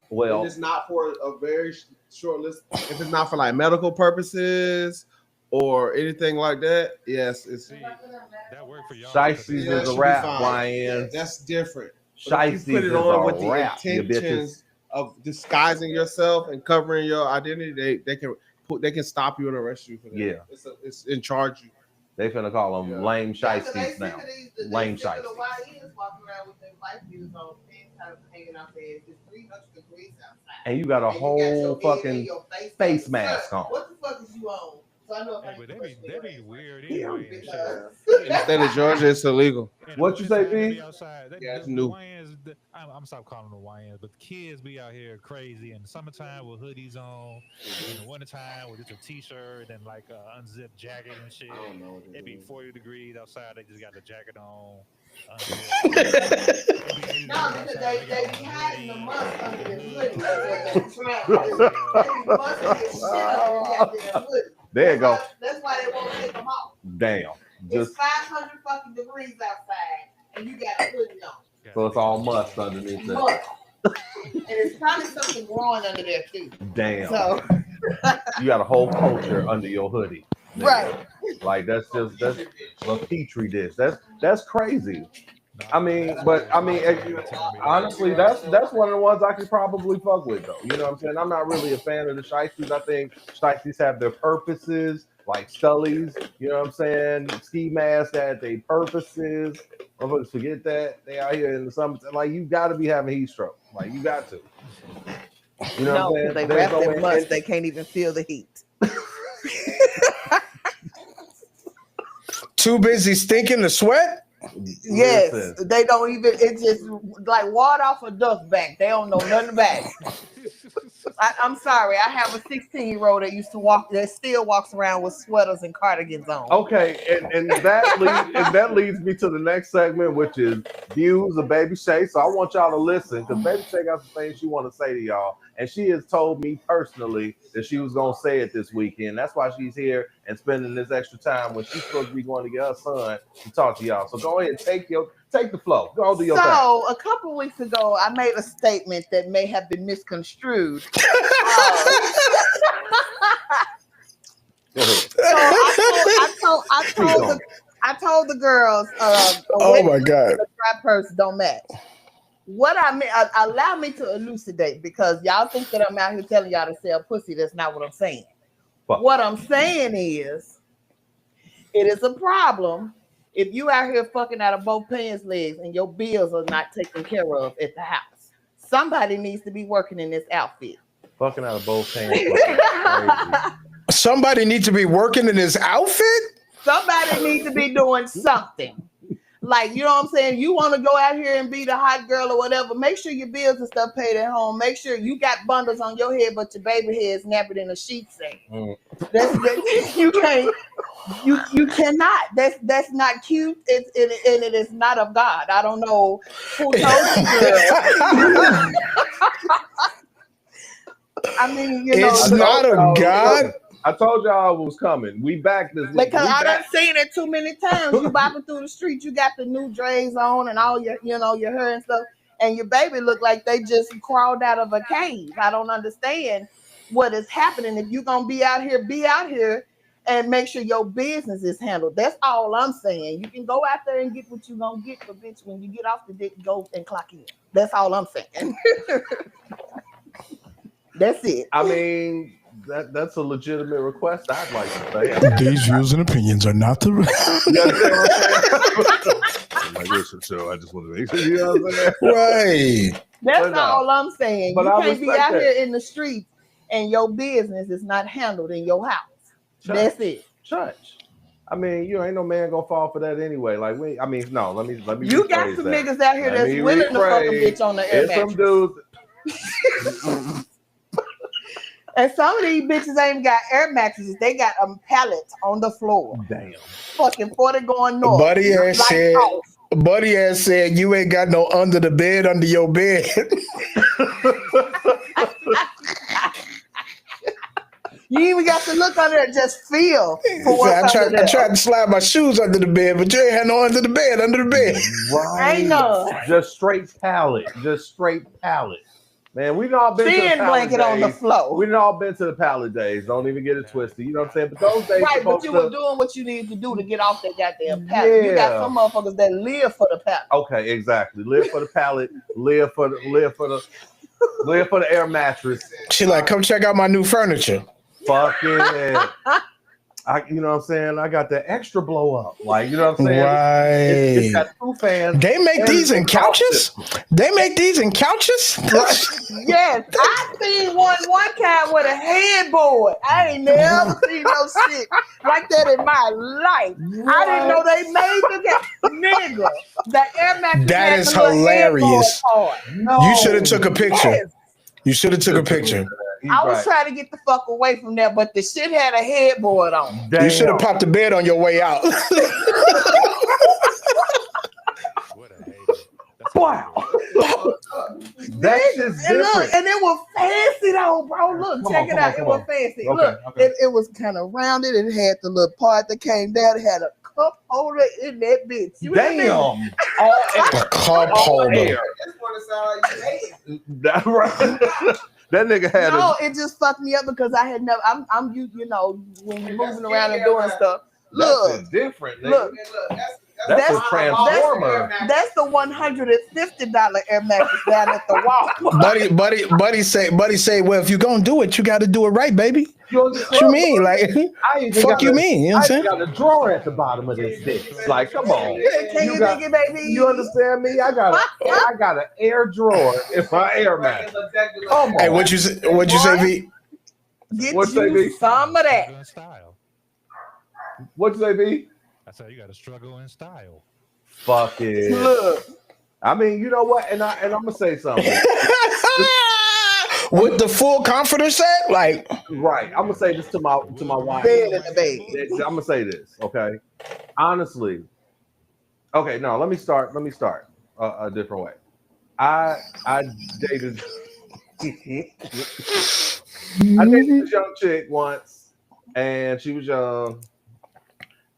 [SPEAKER 1] And
[SPEAKER 2] Well,
[SPEAKER 1] it's not for a very short list. If it's not for like medical purposes or anything like that, yes, it's
[SPEAKER 4] That worked for y'all.
[SPEAKER 2] Shiesties
[SPEAKER 1] yeah, it
[SPEAKER 2] is
[SPEAKER 1] should
[SPEAKER 2] a
[SPEAKER 1] be
[SPEAKER 2] rap,
[SPEAKER 1] fine.
[SPEAKER 2] Lion.
[SPEAKER 1] That's different. But if
[SPEAKER 2] Shiesties
[SPEAKER 1] you put
[SPEAKER 2] is
[SPEAKER 1] it on with
[SPEAKER 2] a
[SPEAKER 1] the
[SPEAKER 2] rap, you bitches.
[SPEAKER 1] intentions of disguising yourself and covering your identity, they can stop you and arrest you for that.
[SPEAKER 2] Yeah.
[SPEAKER 1] It's in charge you.
[SPEAKER 2] They finna call them
[SPEAKER 1] Yeah.
[SPEAKER 2] lame shiesties now. Lame
[SPEAKER 3] shiesties.
[SPEAKER 2] shiesties.
[SPEAKER 3] Walking around with their life views on, hanging out there. It's 300 degrees outside.
[SPEAKER 2] And you got a
[SPEAKER 3] And you got
[SPEAKER 2] whole
[SPEAKER 3] your head
[SPEAKER 2] fucking
[SPEAKER 3] and your
[SPEAKER 2] face
[SPEAKER 3] Sir,
[SPEAKER 2] mask on.
[SPEAKER 3] What the fuck is you on? So I know if I
[SPEAKER 4] But
[SPEAKER 3] need to
[SPEAKER 4] they be weird
[SPEAKER 3] Yeah,
[SPEAKER 4] anyway. and shit.
[SPEAKER 1] In the state of Georgia, it's illegal.
[SPEAKER 4] And
[SPEAKER 2] What you say,
[SPEAKER 4] wintertime, they
[SPEAKER 2] B?
[SPEAKER 4] be outside.
[SPEAKER 1] Yeah, it's
[SPEAKER 4] the
[SPEAKER 1] new.
[SPEAKER 4] YNs, I'm stop calling them YNs, but kids be out here crazy in the summertime with hoodies on, in the wintertime with just a t-shirt and like a unzipped jacket and shit.
[SPEAKER 1] I don't know what
[SPEAKER 4] It be 40 degrees outside. They just got the jacket on.
[SPEAKER 3] No, because they be hiding the must under their hoodie. That's what they're trying to do. They be busting their shit under their hoodie.
[SPEAKER 2] There you go.
[SPEAKER 3] That's why they won't take them off.
[SPEAKER 2] Damn. Just
[SPEAKER 3] It's 500 fucking degrees outside, and you got a hoodie on.
[SPEAKER 2] so it's all must underneath that.
[SPEAKER 3] Must. And it's probably something growing under there too.
[SPEAKER 2] Damn.
[SPEAKER 3] So,
[SPEAKER 2] You got a whole culture under your hoodie.
[SPEAKER 3] right.
[SPEAKER 2] Like that's a petri dish. That's crazy. I mean, honestly, that's one of the ones I could probably fuck with though. You know what I'm saying? I'm not really a fan of the shiesties. I think shiesties have their purposes, like Sully's. You know what I'm saying? Ski masks had their purposes. Motherfuckers forget that they out here in the summer. Like you got to be having heat stroke. Like you got to. You know
[SPEAKER 3] No,
[SPEAKER 2] what I'm
[SPEAKER 3] because
[SPEAKER 2] saying?
[SPEAKER 3] they wrap
[SPEAKER 2] There's no
[SPEAKER 3] their
[SPEAKER 2] way-
[SPEAKER 3] must. They can't even feel the heat.
[SPEAKER 5] Too busy stinking to sweat.
[SPEAKER 3] Yes,
[SPEAKER 2] Listen.
[SPEAKER 3] they don't even. It's just like water off a duck back. They don't know nothing about it. I'm sorry. I have a 16-year-old that used to walk. That still walks around with sweaters and cardigans on.
[SPEAKER 2] Okay, and that leads me to the next segment, which is views of Baby Shay. So I want y'all to listen because Baby Shay got some things she want to say to y'all, and she has told me personally that she was gonna say it this weekend. That's why she's here and spending this extra time when she's supposed to be going to get her son to talk to y'all. So go ahead and take the flow. Go do your thing.
[SPEAKER 3] So a couple weeks ago, I made a statement that may have been misconstrued.
[SPEAKER 2] Go ahead.
[SPEAKER 3] So I told the girls,
[SPEAKER 5] Oh my God.
[SPEAKER 3] the dry purse don't match. What I mean, allow me to elucidate because y'all think that I'm out here telling y'all to sell pussy. That's not what I'm saying.
[SPEAKER 2] Fuck.
[SPEAKER 3] What I'm saying is, it is a problem if you out here fucking out of both pants legs and your bills are not taken care of at the house. Somebody needs to be working in this outfit.
[SPEAKER 2] Fucking out of both hands. Crazy.
[SPEAKER 5] Somebody needs to be working in his outfit.
[SPEAKER 3] Somebody needs to be doing something. Like, you know what I'm saying? You want to go out here and be the hot girl or whatever. Make sure your bills and stuff paid at home. Make sure you got bundles on your head, but your baby head is napped in a sheet sack. You can't. You cannot. That's not cute. And it is not of God. I don't know who told you, girl. I mean, you know,
[SPEAKER 5] It's not of God.
[SPEAKER 2] I told y'all it was coming. We back this week.
[SPEAKER 3] because
[SPEAKER 2] We
[SPEAKER 3] I done
[SPEAKER 2] back.
[SPEAKER 3] seen it too many times. You bopping through the street, you got the new Dre's on and all your, you know, your hair and stuff, and your baby look like they just crawled out of a cave. I don't understand what is happening. If you're gonna be out here and make sure your business is handled. That's all I'm saying. You can go out there and get what you're gonna get, but bitch, when you get off the dick, go and clock in. That's all I'm saying. That's it.
[SPEAKER 2] I mean, that's a legitimate request. I'd like to say.
[SPEAKER 5] These views and opinions are not the.
[SPEAKER 2] You understand what I'm saying? Like, listen, so I just want to make sure you know what I'm saying.
[SPEAKER 5] Right.
[SPEAKER 3] That's
[SPEAKER 2] But no.
[SPEAKER 3] all I'm saying.
[SPEAKER 2] But
[SPEAKER 3] You
[SPEAKER 2] I
[SPEAKER 3] can't be
[SPEAKER 2] respect
[SPEAKER 3] out
[SPEAKER 2] that.
[SPEAKER 3] here in the streets and your business is not handled in your house.
[SPEAKER 2] Church.
[SPEAKER 3] That's it.
[SPEAKER 2] Church. I mean, you ain't no man gonna fall for that anyway. Like we, I mean, no. Let me.
[SPEAKER 3] You got
[SPEAKER 2] rephrase
[SPEAKER 3] some
[SPEAKER 2] that.
[SPEAKER 3] niggas out here
[SPEAKER 2] Let
[SPEAKER 3] that's
[SPEAKER 2] me
[SPEAKER 3] willing to fuck a
[SPEAKER 2] rephrase.
[SPEAKER 3] bitch on the air
[SPEAKER 2] There's some
[SPEAKER 3] mattress.
[SPEAKER 2] dudes.
[SPEAKER 3] And some of these bitches ain't got air mattresses. They got pallets on the floor.
[SPEAKER 2] Damn.
[SPEAKER 3] Fucking 40 going north.
[SPEAKER 5] Buddy has
[SPEAKER 3] Lights
[SPEAKER 5] said.
[SPEAKER 3] off.
[SPEAKER 5] Buddy has said you ain't got no under the bed under your bed.
[SPEAKER 3] You even got to look under it, just feel for what's
[SPEAKER 5] I
[SPEAKER 3] under there.
[SPEAKER 5] tried to slide my shoes under the bed, but you ain't had no under the bed.
[SPEAKER 2] Right.
[SPEAKER 3] Ain't none.
[SPEAKER 2] Just straight pallet. Just straight pallet. Man, we've all been to the
[SPEAKER 3] Thin
[SPEAKER 2] Pallet
[SPEAKER 3] blanket on the
[SPEAKER 2] days.
[SPEAKER 3] floor.
[SPEAKER 2] We've all been to the Pallet days. Don't even get it twisted. You know what I'm saying? But those days
[SPEAKER 3] Right, but
[SPEAKER 2] supposed
[SPEAKER 3] you
[SPEAKER 2] to.
[SPEAKER 3] were doing what you needed to do to get off that goddamn pallet. You got
[SPEAKER 2] Yeah.
[SPEAKER 3] some motherfuckers that live for the pallet.
[SPEAKER 2] Okay, exactly. Live for the pallet. Live for the air mattress.
[SPEAKER 5] She like, come check out my new furniture.
[SPEAKER 2] Fucking, you know what I'm saying? I got the extra blow up. Like, you know what I'm saying? It's
[SPEAKER 5] Right.
[SPEAKER 2] got 2 fans.
[SPEAKER 5] They make these in couches? They make these in couches?
[SPEAKER 3] Yes, I seen one kind with a headboard. I ain't never seen no shit like that in my life. I didn't know they made nigga. The air mattress.
[SPEAKER 5] That
[SPEAKER 3] had
[SPEAKER 5] is
[SPEAKER 3] the little
[SPEAKER 5] hilarious.
[SPEAKER 3] headboard part.
[SPEAKER 2] No.
[SPEAKER 5] You should have took a picture.
[SPEAKER 3] Yes.
[SPEAKER 5] You should have took a picture.
[SPEAKER 2] He's
[SPEAKER 3] I was
[SPEAKER 2] right.
[SPEAKER 3] trying to get the fuck away from there, but the shit had a headboard on.
[SPEAKER 2] Damn.
[SPEAKER 5] You should have popped the bed on your way out.
[SPEAKER 4] What a hater. That's
[SPEAKER 2] Wow. That's just
[SPEAKER 3] And look,
[SPEAKER 2] different.
[SPEAKER 3] and it was fancy though, bro. Look,
[SPEAKER 2] Come
[SPEAKER 3] check
[SPEAKER 2] on,
[SPEAKER 3] it
[SPEAKER 2] come
[SPEAKER 3] out.
[SPEAKER 2] on,
[SPEAKER 3] It
[SPEAKER 2] come
[SPEAKER 3] was
[SPEAKER 2] on.
[SPEAKER 3] fancy.
[SPEAKER 2] Okay,
[SPEAKER 3] Look,
[SPEAKER 2] okay.
[SPEAKER 3] it was kind of rounded. It had the little part that came down. It had a cup holder in that bitch. You hear me?
[SPEAKER 2] Damn. All
[SPEAKER 5] A cup
[SPEAKER 2] all
[SPEAKER 5] holder.
[SPEAKER 2] air.
[SPEAKER 1] This one sound like you hate it.
[SPEAKER 2] That, right. That nigga had
[SPEAKER 3] No, it just fucked me up because I had never. I'm you know when you're moving around and doing stuff. Look,
[SPEAKER 2] That's different. Nigga.
[SPEAKER 3] look.
[SPEAKER 1] And look,
[SPEAKER 2] That's
[SPEAKER 3] That's
[SPEAKER 2] a transformer.
[SPEAKER 3] That's the $150 air mattress down at the wall.
[SPEAKER 5] Buddy say, well, if you're gonna do it, you gotta do it right, baby.
[SPEAKER 2] You
[SPEAKER 5] What you mean? Like,
[SPEAKER 2] I even
[SPEAKER 5] fuck
[SPEAKER 2] got
[SPEAKER 5] you
[SPEAKER 2] a-
[SPEAKER 5] mean? You know
[SPEAKER 2] I
[SPEAKER 5] what I'm
[SPEAKER 2] even
[SPEAKER 5] saying?
[SPEAKER 2] got a drawer at the bottom of this bitch. Like, come on.
[SPEAKER 3] Can you
[SPEAKER 2] got-
[SPEAKER 3] dig it, baby?
[SPEAKER 2] You understand me? I got an air drawer in my air mattress. Come on.
[SPEAKER 5] Hey, what'd you say, V?
[SPEAKER 3] Get
[SPEAKER 2] What's that,
[SPEAKER 3] you
[SPEAKER 2] B?
[SPEAKER 3] some of that.
[SPEAKER 4] struggle in style.
[SPEAKER 2] What'd you say, B?
[SPEAKER 4] I said you got to struggle in style.
[SPEAKER 2] Fuck it.
[SPEAKER 3] Look,
[SPEAKER 2] I mean, you know what? And I'm gonna say something.
[SPEAKER 5] With the full comforter set? Like,
[SPEAKER 2] Right. I'm gonna say this to my wife.
[SPEAKER 3] bed in the bed.
[SPEAKER 2] I'm gonna say this, okay? Honestly, okay. No, let me start a different way. I dated I dated this young chick once, and she was young,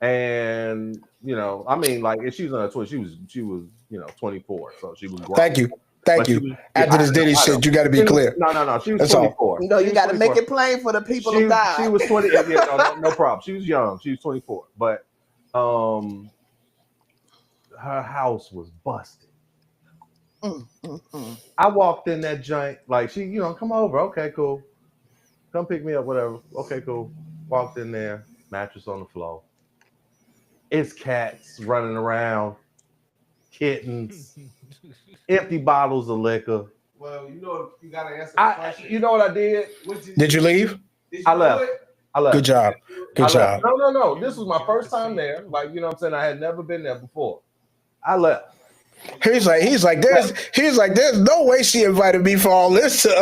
[SPEAKER 2] and you know, I mean, like, if she was on her 20s, she was, you know, 24, so she was grown.
[SPEAKER 5] thank you.
[SPEAKER 2] But
[SPEAKER 5] Thank
[SPEAKER 2] she
[SPEAKER 5] you.
[SPEAKER 2] was-
[SPEAKER 5] After this
[SPEAKER 2] I
[SPEAKER 5] Diddy
[SPEAKER 2] know.
[SPEAKER 5] shit, you gotta be
[SPEAKER 2] She was-
[SPEAKER 5] clear.
[SPEAKER 2] No, she was
[SPEAKER 5] That's all.
[SPEAKER 2] 24.
[SPEAKER 3] You know,
[SPEAKER 2] She
[SPEAKER 3] you
[SPEAKER 2] was
[SPEAKER 3] got to make
[SPEAKER 2] 24.
[SPEAKER 3] it plain for the people
[SPEAKER 2] She
[SPEAKER 3] of God.
[SPEAKER 2] was 20. Yeah, no problem. She was young. She was 24, but her house was busted. I walked in that joint, like, she, you know, come over. Okay, cool. Come pick me up, whatever. Okay, cool. Walked in there, mattress on the floor. It's cats running around, kittens, empty bottles of liquor.
[SPEAKER 1] Well, you know, you gotta answer the question.
[SPEAKER 2] You know what I did?
[SPEAKER 5] Did you leave?
[SPEAKER 2] I left. I left.
[SPEAKER 5] Good job. Good
[SPEAKER 2] I
[SPEAKER 5] job.
[SPEAKER 2] left. No. This was my first time there. Like, you know what I'm saying? I had never been there before. I left.
[SPEAKER 5] He's like, there's no way she invited me for all this to do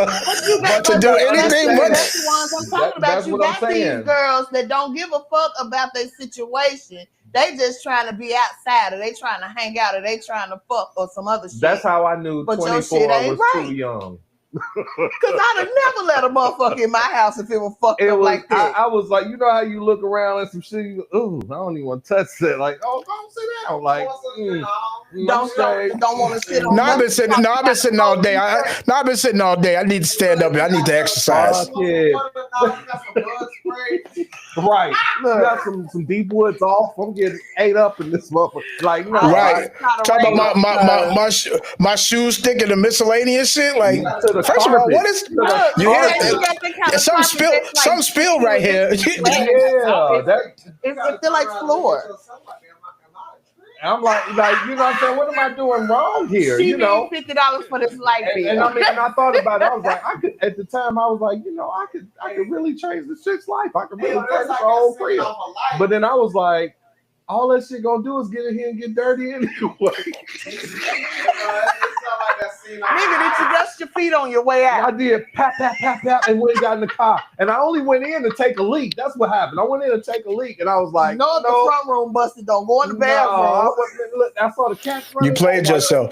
[SPEAKER 5] anything but.
[SPEAKER 3] That's the ones I'm talking about.
[SPEAKER 2] That's
[SPEAKER 3] You
[SPEAKER 2] what I'm
[SPEAKER 3] got these
[SPEAKER 2] saying.
[SPEAKER 3] girls that don't give a fuck about their situation. They just trying to be outside, or they trying to hang out, or they trying to fuck, or some other shit.
[SPEAKER 2] That's how I knew
[SPEAKER 3] But your
[SPEAKER 2] 24
[SPEAKER 3] shit ain't
[SPEAKER 2] was
[SPEAKER 3] right.
[SPEAKER 2] too young.
[SPEAKER 3] Because I'd have never let a motherfucker in my house if it was fucked
[SPEAKER 2] It
[SPEAKER 3] up
[SPEAKER 2] was,
[SPEAKER 3] like that.
[SPEAKER 2] I was like, you know how you look around and some shit, you go, ooh, I don't even want to touch that. Like, oh, go sit down. Like,
[SPEAKER 3] don't want to sit on.
[SPEAKER 5] No, I've been sitting all day. I've been sitting all day. I need to stand up. I need to exercise.
[SPEAKER 2] Fuck it. Right. You got some deep woods off. I'm getting ate up in this motherfucker. Like, no.
[SPEAKER 5] Right. Talking about my shoes sticking to miscellaneous shit. Like,
[SPEAKER 2] To the
[SPEAKER 5] first of all,
[SPEAKER 2] carpet.
[SPEAKER 5] what is you hear that? Some spill right here.
[SPEAKER 2] Yeah.
[SPEAKER 3] It feel like floor.
[SPEAKER 2] I'm like, you know what I'm saying? What am I doing wrong here?
[SPEAKER 3] She
[SPEAKER 2] You know?
[SPEAKER 3] need $50 for this light bill.
[SPEAKER 2] And I mean, and I thought about it. I was like, I could at the time. I was like, you know, I could really change this chick's life. I could really change her whole crib. But then I was like, all that shit gonna do is get in here and get dirty anyway.
[SPEAKER 3] Nigga, did you dust your feet on your way
[SPEAKER 2] I
[SPEAKER 3] out?
[SPEAKER 2] did pat, and went and got in the car. And I only went in to take a leak. That's what happened. I went in to take a leak, and I was like,
[SPEAKER 3] No, if the front room busted, don't go in the bathroom.
[SPEAKER 2] Look, I saw the cat.
[SPEAKER 5] You played yourself.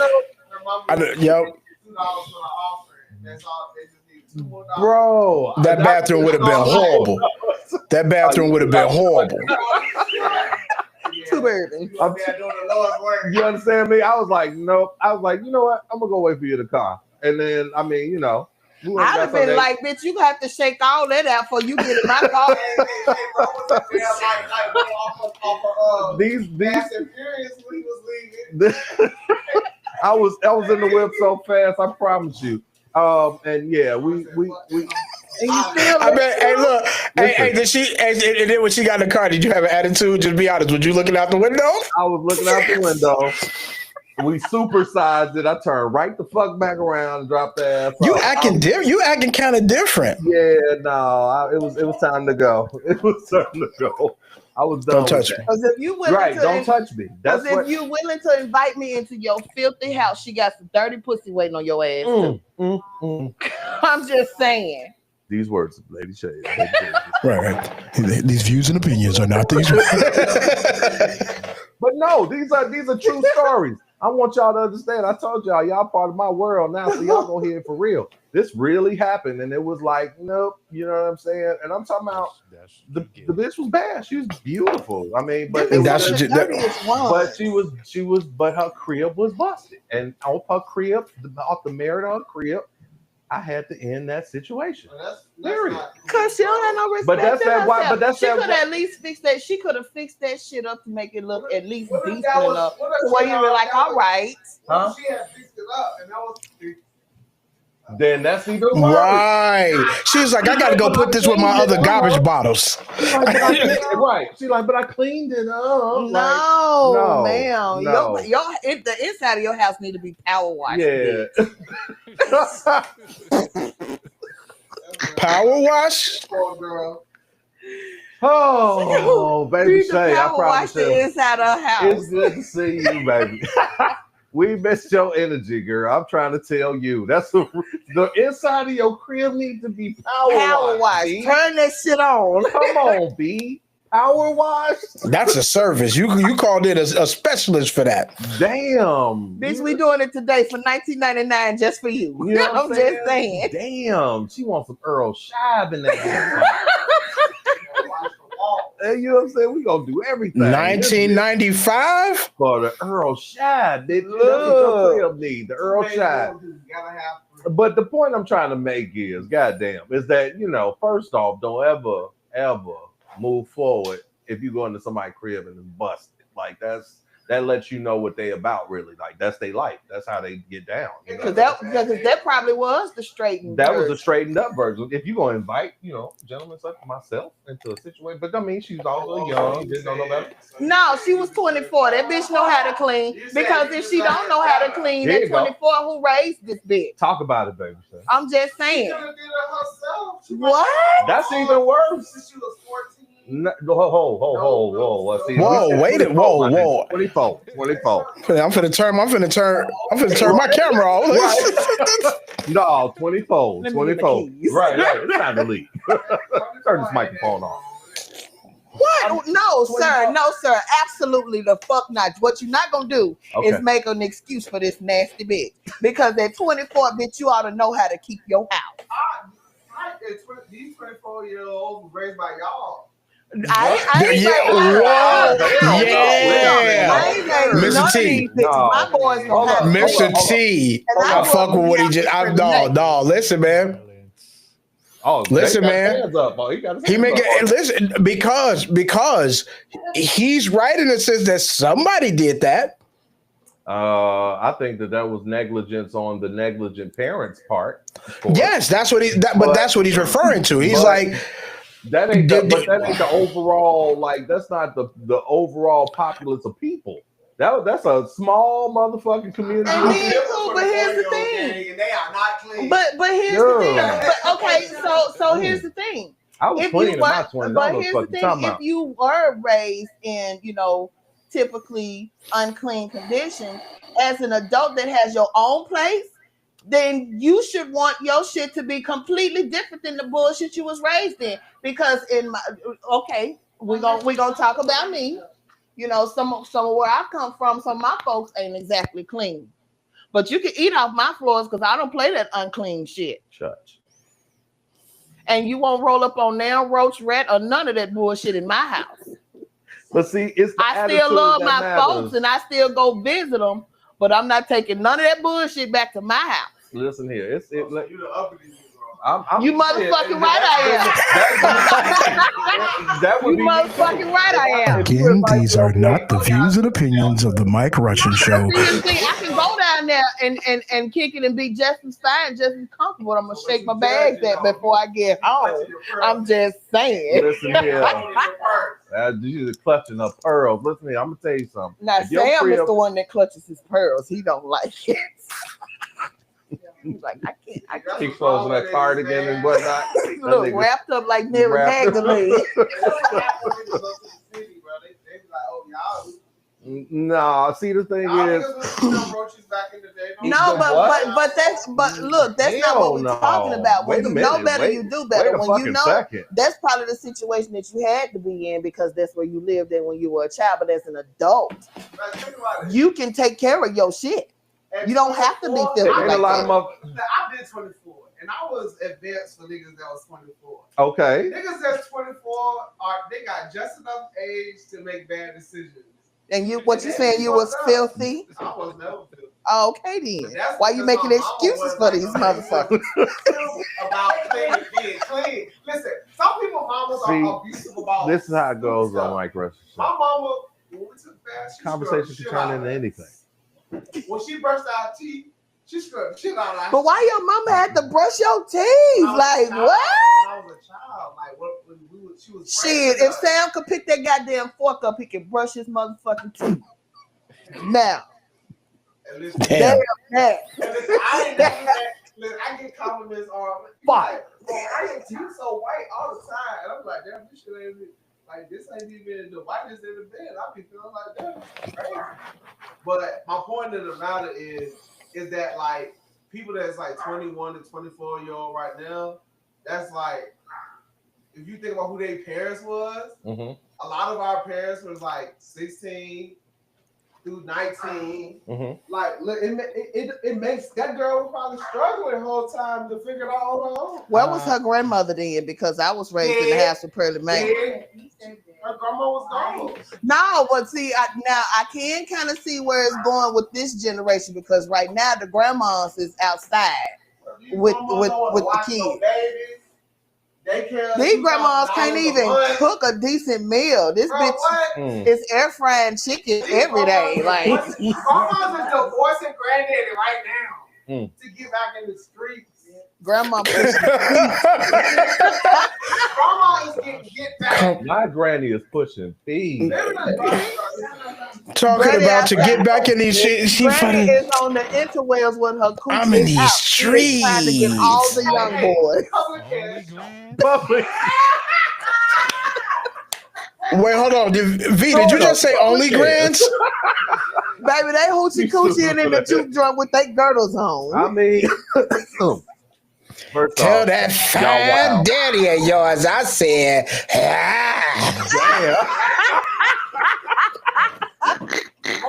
[SPEAKER 5] Yep.
[SPEAKER 2] Bro,
[SPEAKER 5] That bathroom would have been horrible. That bathroom would have been horrible.
[SPEAKER 3] Too bad.
[SPEAKER 2] You understand me? I was like, nope. I was like, you know what? I'm gonna go wait for you in the car. And then, I mean, you know, we went and
[SPEAKER 3] I'd
[SPEAKER 2] got
[SPEAKER 3] have been
[SPEAKER 2] some
[SPEAKER 3] like, bitch, you have to shake all that out before you get in my car.
[SPEAKER 2] these
[SPEAKER 1] Fast and Furious when he was leaving.
[SPEAKER 2] I was in the whip so fast, I promise you. And yeah, we
[SPEAKER 3] And you still
[SPEAKER 5] I bet. Hey, look. Hey,
[SPEAKER 2] Listen.
[SPEAKER 5] did she? And then when she got in the car, did you have an attitude? Just be honest. Was you looking out the window?
[SPEAKER 2] I was looking out the window. We supersized it. I turned right the fuck back around and dropped the ass.
[SPEAKER 5] You
[SPEAKER 2] off.
[SPEAKER 5] acting different. You acting kind of different.
[SPEAKER 2] Yeah, no, it was time to go. It was time to go. I was done.
[SPEAKER 5] Don't touch
[SPEAKER 2] with
[SPEAKER 5] me.
[SPEAKER 3] Because if you willing
[SPEAKER 2] Right,
[SPEAKER 3] to,
[SPEAKER 2] don't touch me. That's
[SPEAKER 3] because
[SPEAKER 2] what.
[SPEAKER 3] if you willing to invite me into your filthy house, she got some dirty pussy waiting on your ass. Too. I'm just saying.
[SPEAKER 2] These words, Lady Shade.
[SPEAKER 5] Right. These views and opinions are not these.
[SPEAKER 2] But no, these are true stories. I want y'all to understand. I told y'all part of my world now, so y'all gonna hear it for real. This really happened, and it was like, nope, you know what I'm saying? And I'm talking about the bitch was bad. She was beautiful. I mean, but
[SPEAKER 3] Them
[SPEAKER 5] that's
[SPEAKER 3] bitches
[SPEAKER 5] what
[SPEAKER 3] the dirtiest ones.
[SPEAKER 2] but her crib was busted, and off her crib, off the merit of her crib, I had to end that situation. Period.
[SPEAKER 3] Cause she don't have no respect.
[SPEAKER 2] But that's
[SPEAKER 3] in
[SPEAKER 2] that why.
[SPEAKER 3] herself.
[SPEAKER 2] But that's
[SPEAKER 3] she
[SPEAKER 2] that.
[SPEAKER 3] could at least fix that. She could have fixed that shit up to make it look at least
[SPEAKER 1] What if
[SPEAKER 3] decent
[SPEAKER 1] that was-
[SPEAKER 3] enough.
[SPEAKER 1] what if
[SPEAKER 3] Where
[SPEAKER 1] she
[SPEAKER 3] you were
[SPEAKER 1] had-
[SPEAKER 3] like,
[SPEAKER 1] that
[SPEAKER 3] all
[SPEAKER 1] was-
[SPEAKER 3] right.
[SPEAKER 2] Huh?
[SPEAKER 1] She had fixed it up, and that was.
[SPEAKER 2] Then that's even worse.
[SPEAKER 5] Right. She was like, I got to go put this with my other garbage bottles.
[SPEAKER 2] She's like, but I right. She's like, but I cleaned it up.
[SPEAKER 3] No,
[SPEAKER 2] no,
[SPEAKER 3] ma'am.
[SPEAKER 2] no.
[SPEAKER 3] The inside of your house need to be power washed.
[SPEAKER 2] Yeah.
[SPEAKER 5] Power wash?
[SPEAKER 1] Poor girl.
[SPEAKER 2] Oh, baby
[SPEAKER 3] Need to
[SPEAKER 2] Shay, I
[SPEAKER 3] power
[SPEAKER 2] promise
[SPEAKER 3] wash the
[SPEAKER 2] you.
[SPEAKER 3] inside of her house.
[SPEAKER 2] It's good to see you, baby. We missed your energy, girl. I'm trying to tell you. That's the inside of your crib needs to be
[SPEAKER 3] Power wash.
[SPEAKER 2] B.
[SPEAKER 3] Turn that shit on.
[SPEAKER 2] Come on, B. Power wash.
[SPEAKER 5] That's a service. You called in a specialist for that.
[SPEAKER 2] Damn.
[SPEAKER 3] Bitch, we doing it today for $19.99 just for you.
[SPEAKER 2] You know what
[SPEAKER 3] I'm just saying.
[SPEAKER 2] Damn. She wants some Earl Shive in that. Hey, you know what I'm saying? We gonna do everything.
[SPEAKER 5] 1995?
[SPEAKER 2] For the Earl Shad, bitch. That's what your crib need, the Earl Shad. But the point I'm trying to make is, goddamn, is that, you know, first off, don't ever move forward if you go into somebody's crib and it's busted. Like that lets you know what they about, really. Like that's their life. That's how they get down. You know?
[SPEAKER 3] Because that probably was the straightened
[SPEAKER 2] That was
[SPEAKER 3] version.
[SPEAKER 2] a straightened up version. If you're gonna invite, you know, gentlemen such as myself into a situation, but I mean, she's also young, didn't know no better.
[SPEAKER 3] No, she was 24. That bitch know how to clean. Because if she don't know how to clean,
[SPEAKER 2] There
[SPEAKER 3] that
[SPEAKER 2] you go.
[SPEAKER 3] 24 who raised this bitch.
[SPEAKER 2] Talk about it, baby. Sir.
[SPEAKER 3] I'm just
[SPEAKER 1] She
[SPEAKER 3] saying.
[SPEAKER 1] could have did it herself.
[SPEAKER 3] What?
[SPEAKER 2] That's even worse.
[SPEAKER 1] Since she was 14.
[SPEAKER 2] No, whoa. Well, see,
[SPEAKER 5] Whoa, wait it. Whoa.
[SPEAKER 2] 24.
[SPEAKER 5] I'm finna turn my camera off.
[SPEAKER 2] No, 24.
[SPEAKER 3] Let me get the
[SPEAKER 2] 24.
[SPEAKER 3] keys.
[SPEAKER 2] Right. It's time to leave. Turn this microphone off.
[SPEAKER 3] What? No, sir. Absolutely the fuck not. What you're not gonna do
[SPEAKER 2] Okay.
[SPEAKER 3] is make an excuse for this nasty bitch. Because at 24, bitch, you ought to know how to keep your house.
[SPEAKER 1] These 24-year-olds were raised by y'all.
[SPEAKER 3] I ain't
[SPEAKER 5] Yeah,
[SPEAKER 3] like,
[SPEAKER 5] yeah.
[SPEAKER 3] I ain't like
[SPEAKER 5] Mr.
[SPEAKER 3] none of
[SPEAKER 5] T.
[SPEAKER 3] these bitches. My boys know how to
[SPEAKER 5] Mr. T. I fuck with what he just. I'm dog. Listen, man.
[SPEAKER 2] Oh,
[SPEAKER 5] Listen,
[SPEAKER 2] they got
[SPEAKER 5] man.
[SPEAKER 2] his hands up. Oh, he got his
[SPEAKER 5] He
[SPEAKER 2] hands
[SPEAKER 5] make
[SPEAKER 2] up.
[SPEAKER 5] it listen because he's right in the sense that somebody did that.
[SPEAKER 2] I think that was negligence on the negligent parents' part. of course.
[SPEAKER 5] Yes, that's what but that's what he's referring to. He's
[SPEAKER 2] but-
[SPEAKER 5] like,
[SPEAKER 2] That ain't the overall, like, that's not the overall populace of people. That's a small motherfucking community.
[SPEAKER 3] And then too, but here's the thing.
[SPEAKER 1] And they are not clean.
[SPEAKER 3] But here's the thing. But okay, so here's the thing.
[SPEAKER 2] I was
[SPEAKER 3] If
[SPEAKER 2] clean
[SPEAKER 3] you
[SPEAKER 2] in my
[SPEAKER 3] were,
[SPEAKER 2] 20s. I
[SPEAKER 3] but
[SPEAKER 2] don't know
[SPEAKER 3] here's
[SPEAKER 2] what
[SPEAKER 3] the
[SPEAKER 2] the fuck
[SPEAKER 3] thing:
[SPEAKER 2] you're
[SPEAKER 3] if
[SPEAKER 2] talking
[SPEAKER 3] you were raised in, typically unclean conditions, as an adult that has your own place, then you should want your shit to be completely different than the bullshit you was raised in. Because we're gonna talk about me. Some of where I come from, some of my folks ain't exactly clean. But you can eat off my floors because I don't play that unclean shit.
[SPEAKER 2] Church.
[SPEAKER 3] And you won't roll up on nail, roach, rat, or none of that bullshit in my house.
[SPEAKER 2] But see, it's the
[SPEAKER 3] I still
[SPEAKER 2] attitude
[SPEAKER 3] love
[SPEAKER 2] that
[SPEAKER 3] my
[SPEAKER 2] matters.
[SPEAKER 3] folks and I still go visit them, but I'm not taking none of that bullshit back to my house.
[SPEAKER 2] Listen here, it's it.
[SPEAKER 1] You the uppity nigga.
[SPEAKER 2] I'm
[SPEAKER 3] You motherfucking right I am.
[SPEAKER 2] That would
[SPEAKER 3] You
[SPEAKER 2] be
[SPEAKER 3] motherfucking right I am.
[SPEAKER 5] Again, these are not the views and opinions of the Mike Russian Show.
[SPEAKER 3] See, I can go down there and kick it and be just as fine, just as comfortable. I'm gonna shake my bags at before I get home. I'm just saying.
[SPEAKER 2] Listen here. You just clutching up pearls. Listen here, I'm gonna tell you something.
[SPEAKER 3] Now
[SPEAKER 2] If your
[SPEAKER 3] Sam
[SPEAKER 2] crib-
[SPEAKER 3] is the one that clutches his pearls. He don't like it. He's like, I can't.
[SPEAKER 2] She closing that cardigan and whatnot.
[SPEAKER 3] Look,
[SPEAKER 2] nigga-
[SPEAKER 3] wrapped up like Mary
[SPEAKER 2] Wrapped up.
[SPEAKER 3] Magdalene.
[SPEAKER 2] No, see the thing is,
[SPEAKER 3] No,
[SPEAKER 2] What?
[SPEAKER 3] but look, that's not what we're
[SPEAKER 2] Hell
[SPEAKER 3] talking
[SPEAKER 2] no.
[SPEAKER 3] about. When
[SPEAKER 2] Wait a
[SPEAKER 3] you know
[SPEAKER 2] minute,
[SPEAKER 3] better,
[SPEAKER 2] wait-
[SPEAKER 3] you do
[SPEAKER 2] wait
[SPEAKER 3] better.
[SPEAKER 2] a
[SPEAKER 3] When you
[SPEAKER 2] fucking
[SPEAKER 3] know,
[SPEAKER 2] second.
[SPEAKER 3] that's probably the situation that you had to be in because that's where you lived in when you were a child. But as an adult, you can take care of your shit. You don't have to be filthy
[SPEAKER 2] ain't a
[SPEAKER 3] like
[SPEAKER 2] lot of
[SPEAKER 3] that.
[SPEAKER 1] I've been 24, and I was advanced for niggas that was 24.
[SPEAKER 2] okay.
[SPEAKER 1] Niggas that's 24 they got just enough age to make bad decisions.
[SPEAKER 3] And you, what you saying? You was filthy?
[SPEAKER 1] I was never filthy.
[SPEAKER 3] Oh, okay then.
[SPEAKER 1] That's
[SPEAKER 3] Why you
[SPEAKER 1] because
[SPEAKER 3] making
[SPEAKER 1] my mama
[SPEAKER 3] excuses
[SPEAKER 1] was
[SPEAKER 3] for
[SPEAKER 1] like,
[SPEAKER 3] these motherfuckers?
[SPEAKER 1] About being clean. Listen, some people mamas
[SPEAKER 2] See,
[SPEAKER 1] are abusive about.
[SPEAKER 2] This is how it goes
[SPEAKER 1] stuff.
[SPEAKER 2] on Mike Russian
[SPEAKER 1] My
[SPEAKER 2] Show.
[SPEAKER 1] mama, when we took baths, she
[SPEAKER 2] Conversation
[SPEAKER 1] scrubbed the
[SPEAKER 2] can
[SPEAKER 1] shit
[SPEAKER 2] turn
[SPEAKER 1] out
[SPEAKER 2] into
[SPEAKER 1] of us.
[SPEAKER 2] anything.
[SPEAKER 1] When she brushed our teeth, she scrubbed the shit out of us.
[SPEAKER 3] But why your mama had to brush your teeth?
[SPEAKER 1] When I was
[SPEAKER 3] Like
[SPEAKER 1] a child,
[SPEAKER 3] what?
[SPEAKER 1] When I was a child, like when she was.
[SPEAKER 3] Shit,
[SPEAKER 1] bracing
[SPEAKER 3] if
[SPEAKER 1] us.
[SPEAKER 3] Sam could pick that goddamn fork up, he could brush his motherfucking teeth. Now,
[SPEAKER 1] And listen,
[SPEAKER 5] Damn.
[SPEAKER 3] that.
[SPEAKER 1] and listen, I ain't never had. Listen, I get compliments on.
[SPEAKER 3] Fuck.
[SPEAKER 1] Bro, I your teeth so white all the time, and I'm like, damn, this shit ain't even- like this ain't even the whitest in the bed. I be feeling like that. Crazy. But my point of the matter is that like people that's like 21 to 24-year-old right now, that's like if you think about who their parents was,
[SPEAKER 2] Mm-hmm.
[SPEAKER 1] a lot of our parents was like 16 through 19.
[SPEAKER 2] Mm-hmm.
[SPEAKER 1] Like, look, it makes that girl was probably struggling the whole time to figure it out on her own.
[SPEAKER 3] Where was her grandmother then? Because I was raised in the house with Pearly Man.
[SPEAKER 1] Yeah, her grandma was gone.
[SPEAKER 3] No, but see, now I can kind of see where it's going with this generation because right now the grandmas is outside. With the kids. These grandmas can't even cook a decent meal. This bitch
[SPEAKER 2] Mm.
[SPEAKER 3] is air frying chicken every day. Like,
[SPEAKER 1] grandma's is divorcing granddaddy right now
[SPEAKER 2] Mm.
[SPEAKER 1] to get back in the streets.
[SPEAKER 3] grandma pushing
[SPEAKER 1] Grandma is getting get back.
[SPEAKER 2] My granny is pushing feet.
[SPEAKER 5] Talking
[SPEAKER 3] Granny
[SPEAKER 5] about to get
[SPEAKER 3] outside.
[SPEAKER 5] back in these shit. She
[SPEAKER 3] Granny
[SPEAKER 5] funny.
[SPEAKER 3] is on the interwebs with her coochie
[SPEAKER 5] I'm in these
[SPEAKER 3] out. She is trying to get all the young boys.
[SPEAKER 1] Public
[SPEAKER 4] Only
[SPEAKER 1] cash.
[SPEAKER 4] grand?
[SPEAKER 2] Public.
[SPEAKER 5] Wait, hold on. V, did you just say only grands?
[SPEAKER 3] Baby, they hoochie coochie and in the juke joint with their girdles on.
[SPEAKER 2] I mean, first
[SPEAKER 5] Tell
[SPEAKER 2] off,
[SPEAKER 5] that
[SPEAKER 2] y'all
[SPEAKER 5] fine
[SPEAKER 2] wild.
[SPEAKER 5] daddy of yours. I said, ah.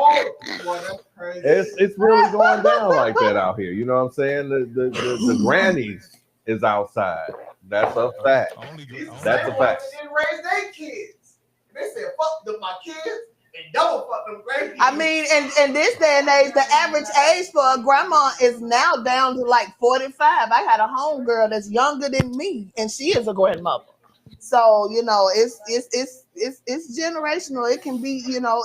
[SPEAKER 1] Oh, boy, that's crazy.
[SPEAKER 2] It's really going down like that out here. You know what I'm saying? The grannies is outside. That's a fact.
[SPEAKER 1] These
[SPEAKER 2] That's
[SPEAKER 1] same
[SPEAKER 2] a
[SPEAKER 1] ones
[SPEAKER 2] fact.
[SPEAKER 1] that didn't raise their kids. They said, fuck them, my kids, and double fuck them grandkids.
[SPEAKER 3] I mean, in this day and age, the average age for a grandma is now down to like 45. I got a homegirl that's younger than me, and she is a grandmother. So you know, it's generational. It can be, you know,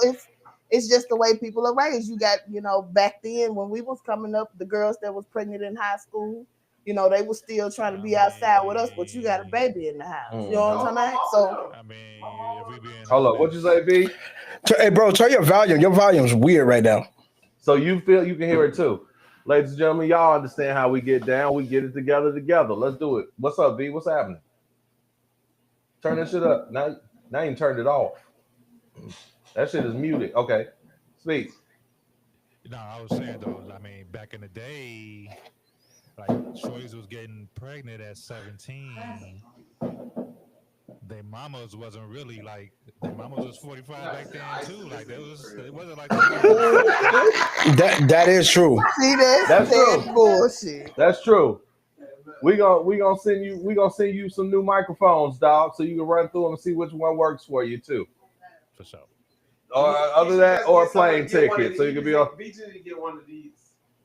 [SPEAKER 3] it's just the way people are raised. You got, you know, back then when we was coming up, the girls that was pregnant in high school, you know, they were still trying to be outside with us, but you got a baby in the house. You know what I'm talking about? So
[SPEAKER 4] I mean, if we being
[SPEAKER 2] Hold up, what you say, B?
[SPEAKER 5] Hey, bro, turn your volume. Your volume's weird right now.
[SPEAKER 2] So you feel you can hear it too. Ladies and gentlemen, y'all understand how we get down. We get it together. Let's do it. What's up, B? What's happening? Turn that shit up. Now you turned it off. That shit is muted. Okay. Speak.
[SPEAKER 4] No, I was saying though, I mean, back in the day, like shorties was getting pregnant at 17. Their mamas wasn't really like their mamas was 45 back then too. Like it wasn't like
[SPEAKER 5] That is true.
[SPEAKER 3] see that?
[SPEAKER 2] That's true.
[SPEAKER 3] Bullshit.
[SPEAKER 2] That's true. We gonna send you some new microphones, dog, so you can run through them and see which one works for you too.
[SPEAKER 4] for sure.
[SPEAKER 2] Or other than that, or a plane ticket, so you can be on.
[SPEAKER 1] BG to get one of these.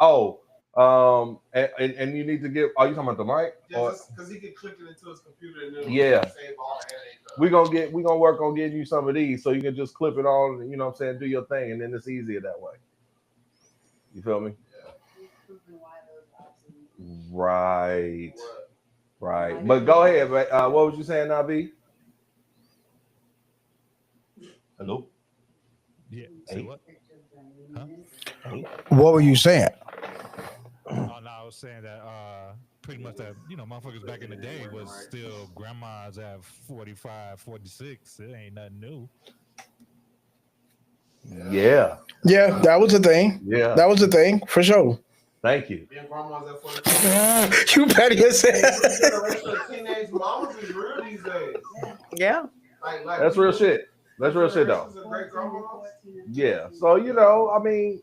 [SPEAKER 2] Oh, And you need to get. Are you talking about the mic?
[SPEAKER 1] Yeah, because he can click it into his computer and then
[SPEAKER 2] Yeah.
[SPEAKER 1] save all the headache.
[SPEAKER 2] We gonna work on getting you some of these so you can just clip it on, you know what I'm saying, do your thing, and then it's easier that way. You feel me? Right. Right. But go ahead. What was you saying, Nabi? Hello?
[SPEAKER 4] Yeah. Say what?
[SPEAKER 5] What were you saying?
[SPEAKER 4] Oh, no, I was saying that pretty much that, motherfuckers back in the day was still grandmas at 45, 46. It ain't nothing new.
[SPEAKER 2] Yeah.
[SPEAKER 5] Yeah, that was a thing.
[SPEAKER 2] Yeah.
[SPEAKER 5] That was a thing for sure.
[SPEAKER 2] Thank you.
[SPEAKER 1] Being grandmas at 45.
[SPEAKER 5] You better yourself.
[SPEAKER 1] Generation of teenage mamas is real these days.
[SPEAKER 3] Yeah.
[SPEAKER 1] Like
[SPEAKER 2] That's real shit. That's real shit though. Yeah. So I mean,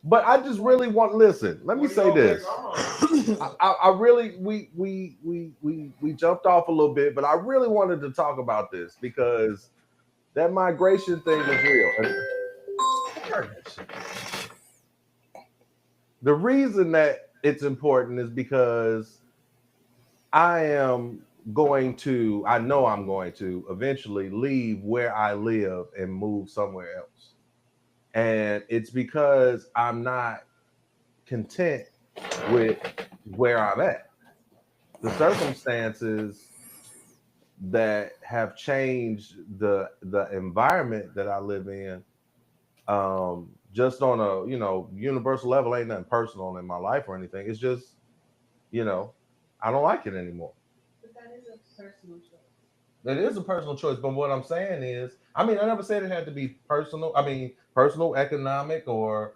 [SPEAKER 2] but I just really want. Listen, let me say this. I really we jumped off a little bit, but I really wanted to talk about this because that migration thing is real. The reason that it's important is because I know I'm going to eventually leave where I live and move somewhere else. And it's because I'm not content with where I'm at. The circumstances that have changed the environment that I live in, just on a universal level, ain't nothing personal in my life or anything. It's just, I don't like it anymore.
[SPEAKER 6] But that is a personal choice.
[SPEAKER 2] It is a personal choice, but what I'm saying is, I never said it had to be personal. Personal, economic, or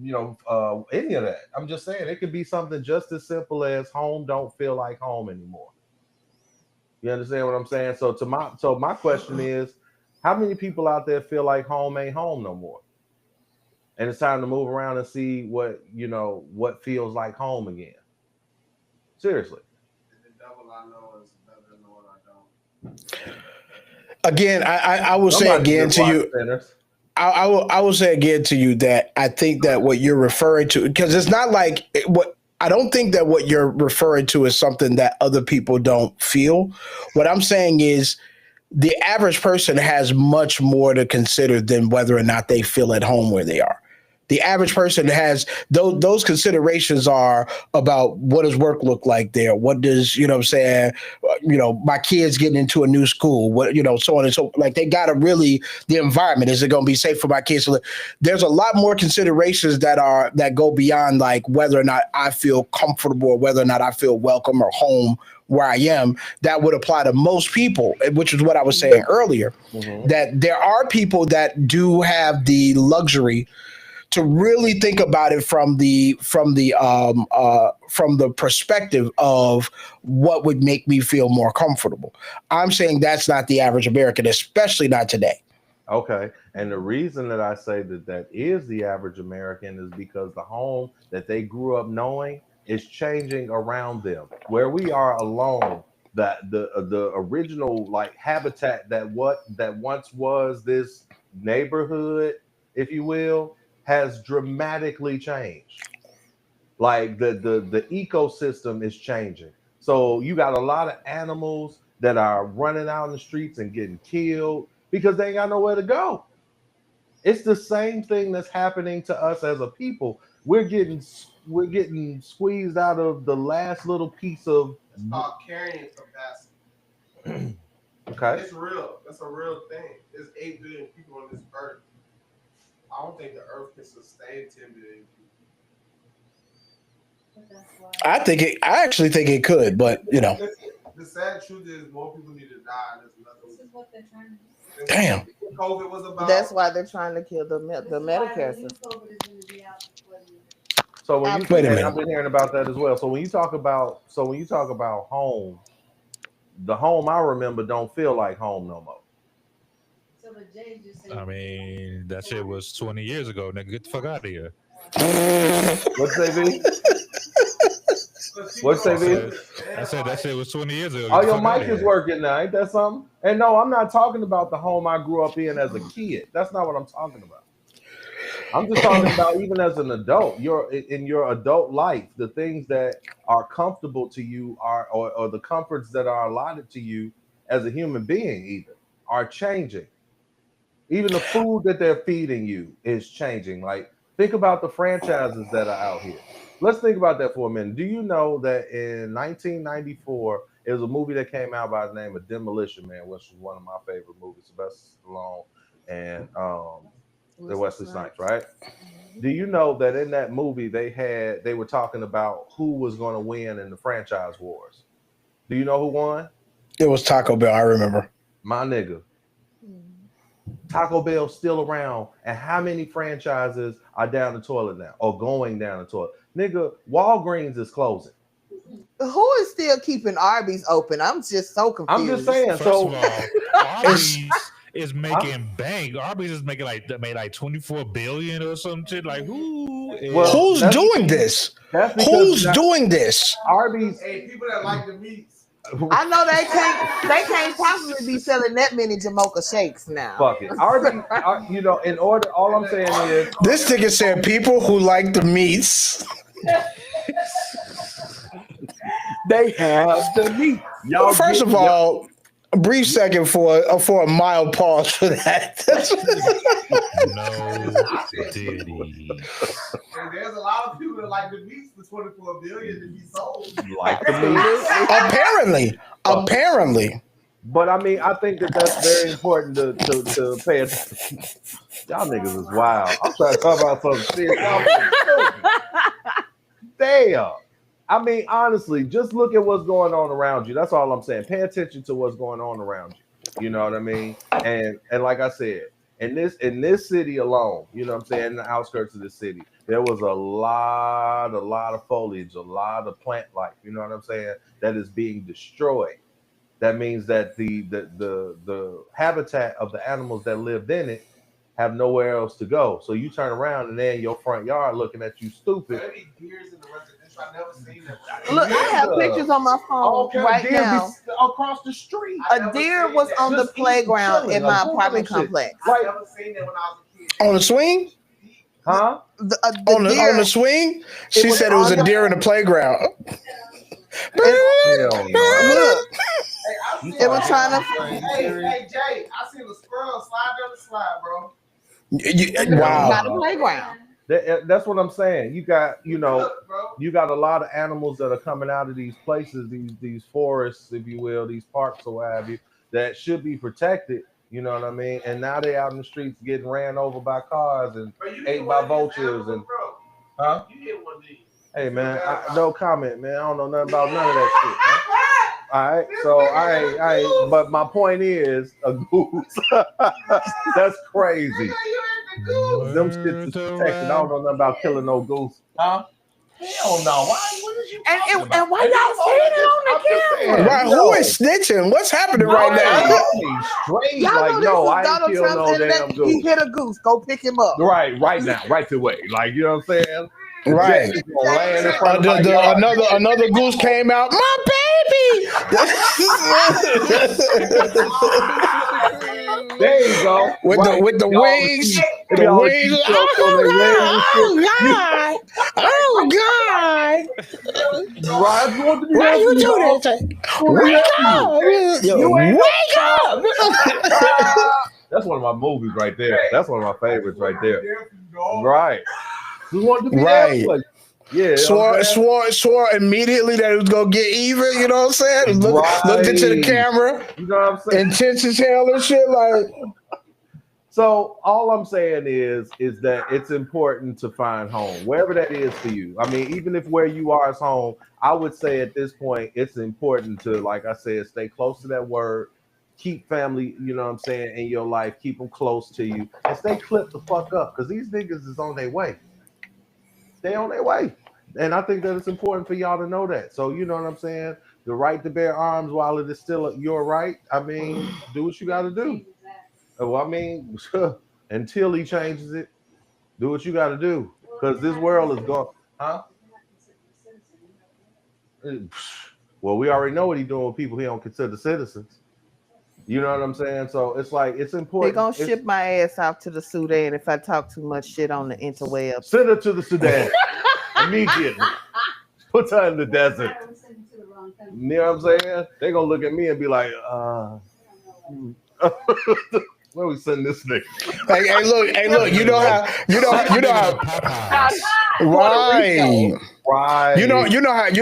[SPEAKER 2] any of that. I'm just saying it could be something just as simple as home don't feel like home anymore. You understand what I'm saying? So my question is, how many people out there feel like home ain't home no more? And it's time to move around and see what feels like home again. Seriously.
[SPEAKER 1] The devil I know is better than the one I don't.
[SPEAKER 5] Again, I will say again to you. I will say again to you that I think that what you're referring to, because it's not like I don't think that what you're referring to is something that other people don't feel. What I'm saying is the average person has much more to consider than whether or not they feel at home where they are. The average person has those considerations are about what does work look like there? What does, my kids getting into a new school, so on and so, like they got to really, the environment, is it going to be safe for my kids? So there's a lot more considerations that go beyond like whether or not I feel comfortable or whether or not I feel welcome or home where I am. That would apply to most people, which is what I was saying earlier, that there are people that do have the luxury to really think about it from the perspective of what would make me feel more comfortable. I'm saying that's not the average American, especially not today.
[SPEAKER 2] Okay. And the reason that I say that is the average American is because the home that they grew up knowing is changing around them. Where we are alone, that the original like habitat that once was this neighborhood, if you will, has dramatically changed. Like the ecosystem is changing. So you got a lot of animals that are running out in the streets and getting killed because they ain't got nowhere to go. It's the same thing that's happening to us as a people. We're getting squeezed out of the last little piece of
[SPEAKER 1] carrying capacity.
[SPEAKER 2] Okay.
[SPEAKER 1] It's real. That's a real thing. There's 8 billion people on this earth. I don't think the earth can sustain 10 billion people.
[SPEAKER 5] I actually think it could, but
[SPEAKER 1] The sad truth is more people need to die.
[SPEAKER 6] This is what they're trying to do.
[SPEAKER 5] Damn.
[SPEAKER 1] COVID was about.
[SPEAKER 3] That's why they're trying to kill the Medicare system.
[SPEAKER 6] COVID is going to be out before the
[SPEAKER 2] So when you
[SPEAKER 5] Wait a minute.
[SPEAKER 2] I've been hearing about that as well. So when you talk about home, the home I remember don't feel like home no more.
[SPEAKER 6] So but Jay just said,
[SPEAKER 4] That shit was 20 years ago, nigga. Get the fuck out of here.
[SPEAKER 2] What's that, V? What's that, V?
[SPEAKER 4] I said that shit was 20 years ago.
[SPEAKER 2] Oh,
[SPEAKER 4] Get the
[SPEAKER 2] your
[SPEAKER 4] fuck outta
[SPEAKER 2] mic is
[SPEAKER 4] here.
[SPEAKER 2] working now. Ain't that something? And no, I'm not talking about the home I grew up in as a kid. That's not what I'm talking about. I'm just talking about even as an adult, in your adult life, the things that are comfortable to you or the comforts that are allotted to you as a human being even are changing. Even the food that they're feeding you is changing. Like, think about the franchises that are out here. Let's think about that for a minute. Do you know that in 1994, there was a movie that came out by the name of Demolition Man, which was one of my favorite movies, Sylvester Stallone and the Wesley Snipes, right? Do you know that in that movie they were talking about who was going to win in the franchise wars? Do you know who won?
[SPEAKER 5] It was Taco Bell. I remember.
[SPEAKER 2] My nigga. Taco Bell's still around, and how many franchises are down the toilet now or going down the toilet? Nigga, Walgreens is closing.
[SPEAKER 3] Who is still keeping Arby's open? I'm just so confused.
[SPEAKER 2] I'm just saying.
[SPEAKER 4] First
[SPEAKER 2] So
[SPEAKER 4] of all, Arby's is making bank. Arby's is making made like 24 billion or some shit. Like who?
[SPEAKER 2] Well,
[SPEAKER 5] Who's doing this?
[SPEAKER 2] that's because
[SPEAKER 5] Who's doing this?
[SPEAKER 2] Arby's.
[SPEAKER 1] Hey, people that like the meats.
[SPEAKER 3] I know they can't possibly be selling that many Jamocha shakes now.
[SPEAKER 2] Fuck it. Arby's, you know, in order, all I'm saying is
[SPEAKER 5] This nigga said people who like the meats.
[SPEAKER 2] they have the meat. Y'all
[SPEAKER 5] First of all, a brief second for a mild pause for that.
[SPEAKER 4] No diddy.
[SPEAKER 1] And there's a lot of people that like the meats for 24 billion to be sold.
[SPEAKER 2] like the meat.
[SPEAKER 5] Apparently.
[SPEAKER 2] But I mean, I think that's very important to pay attention. Y'all niggas is wild. I'm trying to talk about something serious. Y'all niggas stupid. Damn. I mean, honestly, just look at what's going on around you. That's all I'm saying. Pay attention to what's going on around you. You know what I mean? And like I said, in this city alone, you know what I'm saying, in the outskirts of the city, there was a lot of foliage, a lot of plant life, you know what I'm saying, that is being destroyed. That means that the habitat of the animals that lived in it have nowhere else to go. So you turn around and they're in your front yard looking at you stupid.
[SPEAKER 1] Deers in the residential. I never seen that.
[SPEAKER 3] Look, I have pictures on my phone right now.
[SPEAKER 2] Across the street.
[SPEAKER 3] A deer was on the playground in my apartment complex.
[SPEAKER 1] I never seen that when I was a kid.
[SPEAKER 5] On the swing?
[SPEAKER 2] Huh?
[SPEAKER 5] On the swing? She said it was a deer in the playground.
[SPEAKER 2] Hell no.
[SPEAKER 3] Look,
[SPEAKER 1] Hey,
[SPEAKER 3] it was trying to.
[SPEAKER 1] Hey, Jay, I seen a squirrel slide down the slide, bro.
[SPEAKER 5] Wow.
[SPEAKER 3] Not a playground.
[SPEAKER 2] That's what I'm saying. You got,
[SPEAKER 1] Look, bro.
[SPEAKER 2] you got a lot of animals that are coming out of these places, these forests, if you will, these parks or what have you, that should be protected. You know what I mean? And now they out in the streets getting ran over by cars and ate by vultures and huh?
[SPEAKER 1] You hit one of these.
[SPEAKER 2] Hey man, no comment, man. I don't know nothing about none of that shit. Man. All right, so I but my point is a goose. That's crazy. Them shits is protected. I don't know nothing about killing no goose. Huh? Hell no. Why? What is you talking about?
[SPEAKER 3] And why y'all saying it on the camera?
[SPEAKER 5] Right, who is snitching? What's happening right now?
[SPEAKER 2] Straight,
[SPEAKER 3] Y'all
[SPEAKER 2] like,
[SPEAKER 3] know this
[SPEAKER 2] no,
[SPEAKER 3] was
[SPEAKER 2] I ain't
[SPEAKER 3] Donald
[SPEAKER 2] kill
[SPEAKER 3] Trump
[SPEAKER 2] no
[SPEAKER 3] saying
[SPEAKER 2] damn
[SPEAKER 3] that
[SPEAKER 2] goose.
[SPEAKER 3] he hit a goose. Go pick him up.
[SPEAKER 2] Right now, right away. Like, you know what I'm saying?
[SPEAKER 5] Right.
[SPEAKER 2] Jet is gonna land in front of my yard.
[SPEAKER 5] Another goose came out. My baby.
[SPEAKER 2] There you go.
[SPEAKER 5] With the wings. The wings. Oh God. Why you do that? Wake up.
[SPEAKER 2] That's one of my movies right there. That's one of my favorites right there. Right. Who wanted to be
[SPEAKER 5] Right.
[SPEAKER 2] there? Yeah.
[SPEAKER 5] Swore immediately that it was gonna get even, you know what I'm saying? Looked into the camera,
[SPEAKER 2] You know what I'm saying?
[SPEAKER 5] intense as hell and shit. Like,
[SPEAKER 2] So all I'm saying is that it's important to find home, wherever that is for you. I mean, even if where you are is home, I would say at this point it's important to, like I said, stay close to that word, keep family, you know what I'm saying, in your life, keep them close to you, and stay clipped the fuck up, because these niggas is on their way. They on their way. And I think that it's important for y'all to know that. So, you know what I'm saying? The right to bear arms while it is still your right. I mean, do what you got to do. Well, I mean, until he changes it, do what you got to do. Because this world is going, huh? Well, we already know what he's doing with people he don't consider citizens. You know what I'm saying? So it's like it's
[SPEAKER 3] They
[SPEAKER 2] important.
[SPEAKER 3] gonna
[SPEAKER 2] It's-
[SPEAKER 3] ship my ass out to the Sudan if I talk too much shit on the interwebs.
[SPEAKER 2] Send her to the Sudan immediately. Put her in the desert.
[SPEAKER 6] I was sending to the wrong country.
[SPEAKER 2] You know what I'm saying? They're gonna look at me and be like, where we send this nigga?
[SPEAKER 5] Hey, look, you know how
[SPEAKER 4] Popeyes.
[SPEAKER 5] right.
[SPEAKER 2] Right.
[SPEAKER 5] You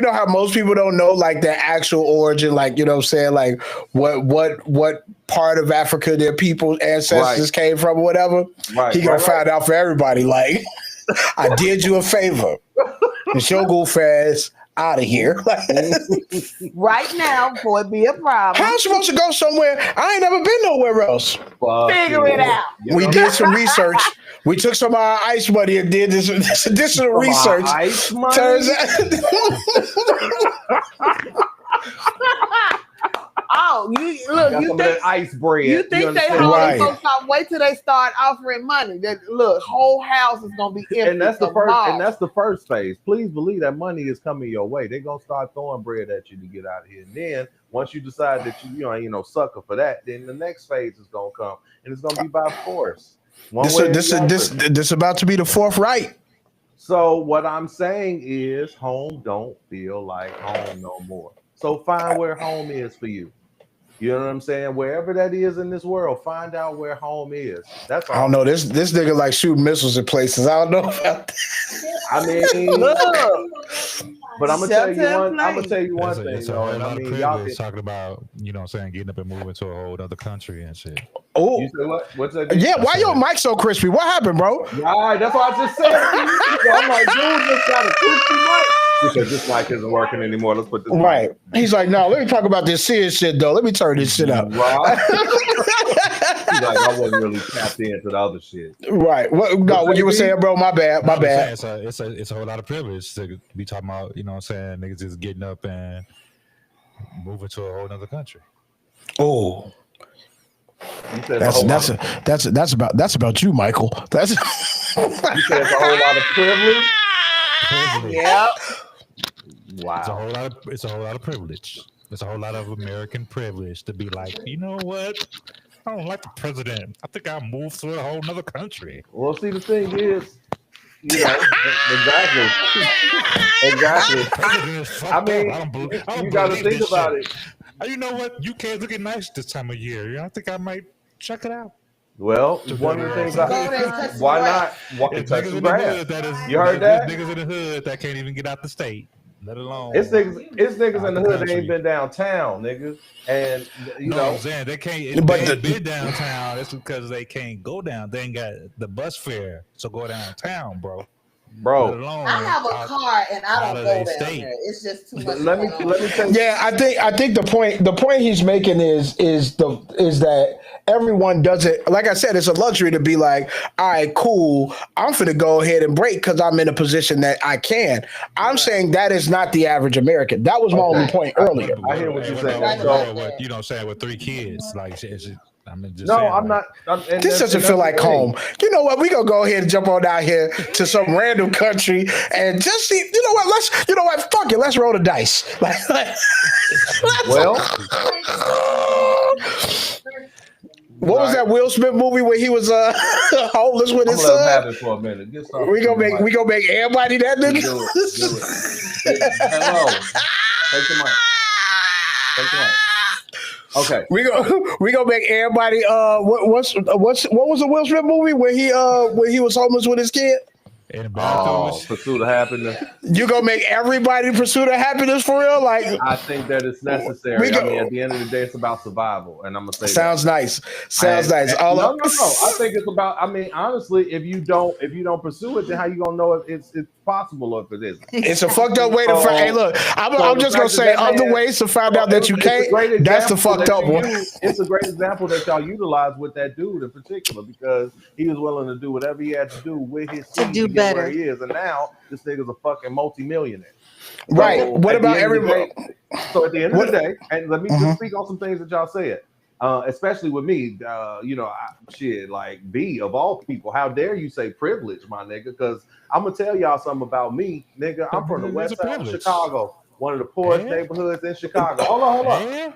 [SPEAKER 5] know how most people don't know like the actual origin, like you know what I'm saying, like what part of Africa their people's ancestors came from or whatever.
[SPEAKER 2] Right.
[SPEAKER 5] He gonna find out for everybody. Like, I did you a favor. It's your goof ass out of here.
[SPEAKER 3] Right now, boy, be a problem.
[SPEAKER 5] How I'm supposed to go somewhere? I ain't never been nowhere else.
[SPEAKER 3] Figure it out.
[SPEAKER 5] We did some research. We took some of our ice money and did this additional research.
[SPEAKER 2] Ice money?
[SPEAKER 5] Turns out,
[SPEAKER 3] Oh, you look,
[SPEAKER 2] Got
[SPEAKER 3] you
[SPEAKER 2] some of
[SPEAKER 3] think
[SPEAKER 2] that ice bread.
[SPEAKER 3] you think they
[SPEAKER 2] understand?
[SPEAKER 3] hold
[SPEAKER 5] Right.
[SPEAKER 3] folks out? Wait till they start offering money. That look, whole house is gonna be empty.
[SPEAKER 2] And that's the first.
[SPEAKER 3] tomorrow.
[SPEAKER 2] And that's the first phase. Please believe that money is coming your way. They're gonna start throwing bread at you to get out of here. And then once you decide that you ain't no sucker for that, then the next phase is gonna come, and it's gonna be by force. One way or the other.
[SPEAKER 5] this about to be the fourth right.
[SPEAKER 2] So what I'm saying is, home don't feel like home no more. So find where home is for you. You know what I'm saying? Wherever that is in this world, find out where home is. That's all.
[SPEAKER 5] I don't know. This nigga like shooting missiles at places. I don't know about that.
[SPEAKER 2] I mean,
[SPEAKER 3] Look,
[SPEAKER 2] but I'm gonna tell you
[SPEAKER 3] Shelter
[SPEAKER 2] one.
[SPEAKER 3] in
[SPEAKER 2] I'm gonna
[SPEAKER 3] place.
[SPEAKER 2] tell you one
[SPEAKER 4] It's a,
[SPEAKER 2] thing,
[SPEAKER 4] it's a
[SPEAKER 2] though.
[SPEAKER 4] whole
[SPEAKER 2] And I
[SPEAKER 4] lot of
[SPEAKER 2] mean, y'all
[SPEAKER 4] privilege
[SPEAKER 2] can.
[SPEAKER 4] talking about, you know what I'm saying, getting up and moving to a whole other country and shit.
[SPEAKER 5] Oh,
[SPEAKER 2] You said what? What's that?
[SPEAKER 5] yeah. Why your mic so crispy? What happened, bro?
[SPEAKER 2] Right, that's what I just said. I'm like, dude, just got a crispy mic. Because this mic isn't working anymore. Let's put this
[SPEAKER 5] Right. He's like, no. Let me talk about this serious shit though. Let me turn this shit up.
[SPEAKER 2] Right. He's like, I wasn't really tapped into the other shit.
[SPEAKER 5] Right. What you were saying, bro? My bad. My
[SPEAKER 4] I'm
[SPEAKER 5] bad.
[SPEAKER 4] saying it's a whole lot of privilege to be talking about, you know what I'm saying, niggas just getting up and moving to a whole other country.
[SPEAKER 5] Oh,
[SPEAKER 2] You said it's a whole lot of,
[SPEAKER 5] that's about you, Michael. That's
[SPEAKER 2] you said it's a whole lot of privilege.
[SPEAKER 4] Privilege.
[SPEAKER 3] Yep.
[SPEAKER 4] It's a
[SPEAKER 2] Wow.
[SPEAKER 4] whole lot of privilege. It's a whole lot of American privilege to be like, you know what? I don't like the president. I think I'll move to a whole nother country.
[SPEAKER 2] Well, see, the thing is, exactly.
[SPEAKER 4] President is fucked
[SPEAKER 2] I
[SPEAKER 4] up.
[SPEAKER 2] mean,
[SPEAKER 4] I don't
[SPEAKER 2] you got to
[SPEAKER 4] believe
[SPEAKER 2] think
[SPEAKER 4] this
[SPEAKER 2] about
[SPEAKER 4] shit.
[SPEAKER 2] it.
[SPEAKER 4] You know what? UK's looking nice this time of year. You know, I think I might check it out.
[SPEAKER 2] Well, one of the things
[SPEAKER 3] Go there and touch
[SPEAKER 2] why
[SPEAKER 3] the
[SPEAKER 2] not? Walk
[SPEAKER 4] It's
[SPEAKER 2] touch
[SPEAKER 4] niggas
[SPEAKER 2] some
[SPEAKER 4] in the
[SPEAKER 2] grass.
[SPEAKER 4] hood that is.
[SPEAKER 2] You heard
[SPEAKER 4] there's
[SPEAKER 2] that?
[SPEAKER 4] Niggas in the hood that can't even get out the state, let alone.
[SPEAKER 2] It's niggas in the hood that
[SPEAKER 4] country.
[SPEAKER 2] ain't been downtown, nigga. And you
[SPEAKER 4] No,
[SPEAKER 2] know,
[SPEAKER 4] I'm saying they can't.
[SPEAKER 5] But
[SPEAKER 4] They ain't
[SPEAKER 5] the-
[SPEAKER 4] been downtown. It's because they can't go down. They ain't got the bus fare, so go downtown, bro. Let
[SPEAKER 2] bro.
[SPEAKER 4] alone
[SPEAKER 6] I have a
[SPEAKER 4] out-
[SPEAKER 6] car and I
[SPEAKER 4] out
[SPEAKER 6] don't
[SPEAKER 4] of
[SPEAKER 6] go
[SPEAKER 4] they
[SPEAKER 6] down
[SPEAKER 4] state.
[SPEAKER 6] there. It's just too much.
[SPEAKER 2] Let me
[SPEAKER 6] going on.
[SPEAKER 2] let me tell you.
[SPEAKER 5] Yeah, I think the point he's making is that everyone doesn't, like I said, it's a luxury to be like, all right, cool, I'm finna go ahead and break because I'm in a position that I can. I'm saying that is not the average American. That was my
[SPEAKER 2] Okay.
[SPEAKER 5] only point earlier.
[SPEAKER 2] I hear what you're saying.
[SPEAKER 6] Right
[SPEAKER 2] So,
[SPEAKER 6] about
[SPEAKER 4] what you know, saying with 3 kids, like, I mean, just
[SPEAKER 2] no,
[SPEAKER 4] saying,
[SPEAKER 2] I'm
[SPEAKER 4] like,
[SPEAKER 2] not. And
[SPEAKER 5] This doesn't feel like home. You know what? We gonna go ahead and jump on out here to some random country and just see. You know what? Fuck it. Let's roll the dice.
[SPEAKER 2] Well,
[SPEAKER 5] What was that Will Smith movie where he was homeless with
[SPEAKER 2] I'm
[SPEAKER 5] his
[SPEAKER 2] gonna let him have
[SPEAKER 5] son?
[SPEAKER 2] it for a minute. Get started.
[SPEAKER 5] We gonna make everybody that nigga.
[SPEAKER 2] Do it. Hello. Take the mic. Take the mic. Okay.
[SPEAKER 5] We gonna make everybody. What was the Will Smith movie where he was homeless with his kid?
[SPEAKER 4] in the
[SPEAKER 2] Oh,
[SPEAKER 4] bathrooms.
[SPEAKER 2] pursuit of happiness.
[SPEAKER 5] You gonna make everybody pursue the happiness for real? Like,
[SPEAKER 2] I think that it's necessary.
[SPEAKER 5] We go-
[SPEAKER 2] I mean, at the end of the day, it's about survival, and I'm gonna say
[SPEAKER 5] sounds nice.
[SPEAKER 2] that.
[SPEAKER 5] Nice.
[SPEAKER 2] No. I think it's about. I mean, honestly, if you don't pursue it, then how you gonna know if it's possible or if it isn't?
[SPEAKER 5] It's a fucked up way to find. Hey, look, I'm
[SPEAKER 2] So
[SPEAKER 5] just
[SPEAKER 2] the
[SPEAKER 5] gonna
[SPEAKER 2] fact
[SPEAKER 5] say
[SPEAKER 2] that that
[SPEAKER 5] other
[SPEAKER 2] man-
[SPEAKER 5] ways to find out that you
[SPEAKER 2] It's a
[SPEAKER 5] can't.
[SPEAKER 2] great
[SPEAKER 5] That's the
[SPEAKER 2] example
[SPEAKER 5] fucked
[SPEAKER 2] that
[SPEAKER 5] up
[SPEAKER 2] you
[SPEAKER 5] one.
[SPEAKER 2] use. It's a great example that y'all utilize with that dude in particular because he was willing to do whatever he had to do with his
[SPEAKER 3] To
[SPEAKER 2] team
[SPEAKER 3] do
[SPEAKER 2] get where
[SPEAKER 3] better.
[SPEAKER 2] he is, and now this nigga's a fucking multimillionaire.
[SPEAKER 5] Right.
[SPEAKER 2] So,
[SPEAKER 5] What
[SPEAKER 2] at the
[SPEAKER 5] about
[SPEAKER 2] end of the
[SPEAKER 5] everybody?
[SPEAKER 2] day- So at the end of
[SPEAKER 5] What-
[SPEAKER 2] the day, and let me
[SPEAKER 5] Mhm.
[SPEAKER 2] just speak on some things that y'all said, especially with me. Shit, like B of all people, how dare you say privilege, my nigga? Because I'm gonna tell y'all something about me, nigga. I'm from the
[SPEAKER 4] It's
[SPEAKER 2] west
[SPEAKER 4] a
[SPEAKER 2] side of
[SPEAKER 4] privilege.
[SPEAKER 2] Chicago, one of the poorest
[SPEAKER 4] Yeah.
[SPEAKER 2] neighborhoods in Chicago. Hold on.
[SPEAKER 4] Yeah?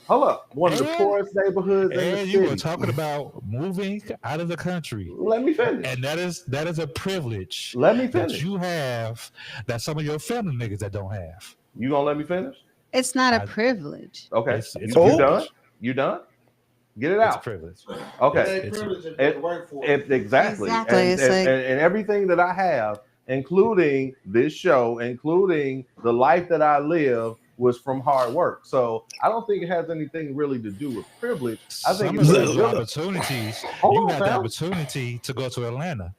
[SPEAKER 2] Hold up. One of the
[SPEAKER 4] And-
[SPEAKER 2] poorest neighborhoods in the
[SPEAKER 4] And you were
[SPEAKER 2] city.
[SPEAKER 4] talking about moving out of the country.
[SPEAKER 2] Let me finish.
[SPEAKER 4] And that is a privilege
[SPEAKER 2] Let me
[SPEAKER 4] that
[SPEAKER 2] finish.
[SPEAKER 4] you have that some of your family niggas that don't have.
[SPEAKER 2] You gonna let me finish?
[SPEAKER 7] It's not a
[SPEAKER 4] I-
[SPEAKER 7] privilege.
[SPEAKER 2] Okay.
[SPEAKER 4] It's
[SPEAKER 2] you
[SPEAKER 4] a
[SPEAKER 2] done?
[SPEAKER 4] privilege.
[SPEAKER 2] You done? Get it
[SPEAKER 4] It's a
[SPEAKER 2] out.
[SPEAKER 4] privilege.
[SPEAKER 2] Okay.
[SPEAKER 4] It's-
[SPEAKER 2] Exactly.
[SPEAKER 7] Exactly,
[SPEAKER 2] And,
[SPEAKER 7] it's
[SPEAKER 2] and,
[SPEAKER 7] like-
[SPEAKER 2] and everything that I have, including this show, including the life that I live, was from hard work. So I don't think it has anything really to do with privilege. I think
[SPEAKER 4] Some
[SPEAKER 2] it's
[SPEAKER 4] of
[SPEAKER 2] a
[SPEAKER 4] those
[SPEAKER 2] really-
[SPEAKER 4] opportunities,
[SPEAKER 2] Hold
[SPEAKER 4] you
[SPEAKER 2] on,
[SPEAKER 4] had the
[SPEAKER 2] fam.
[SPEAKER 4] opportunity to go to Atlanta.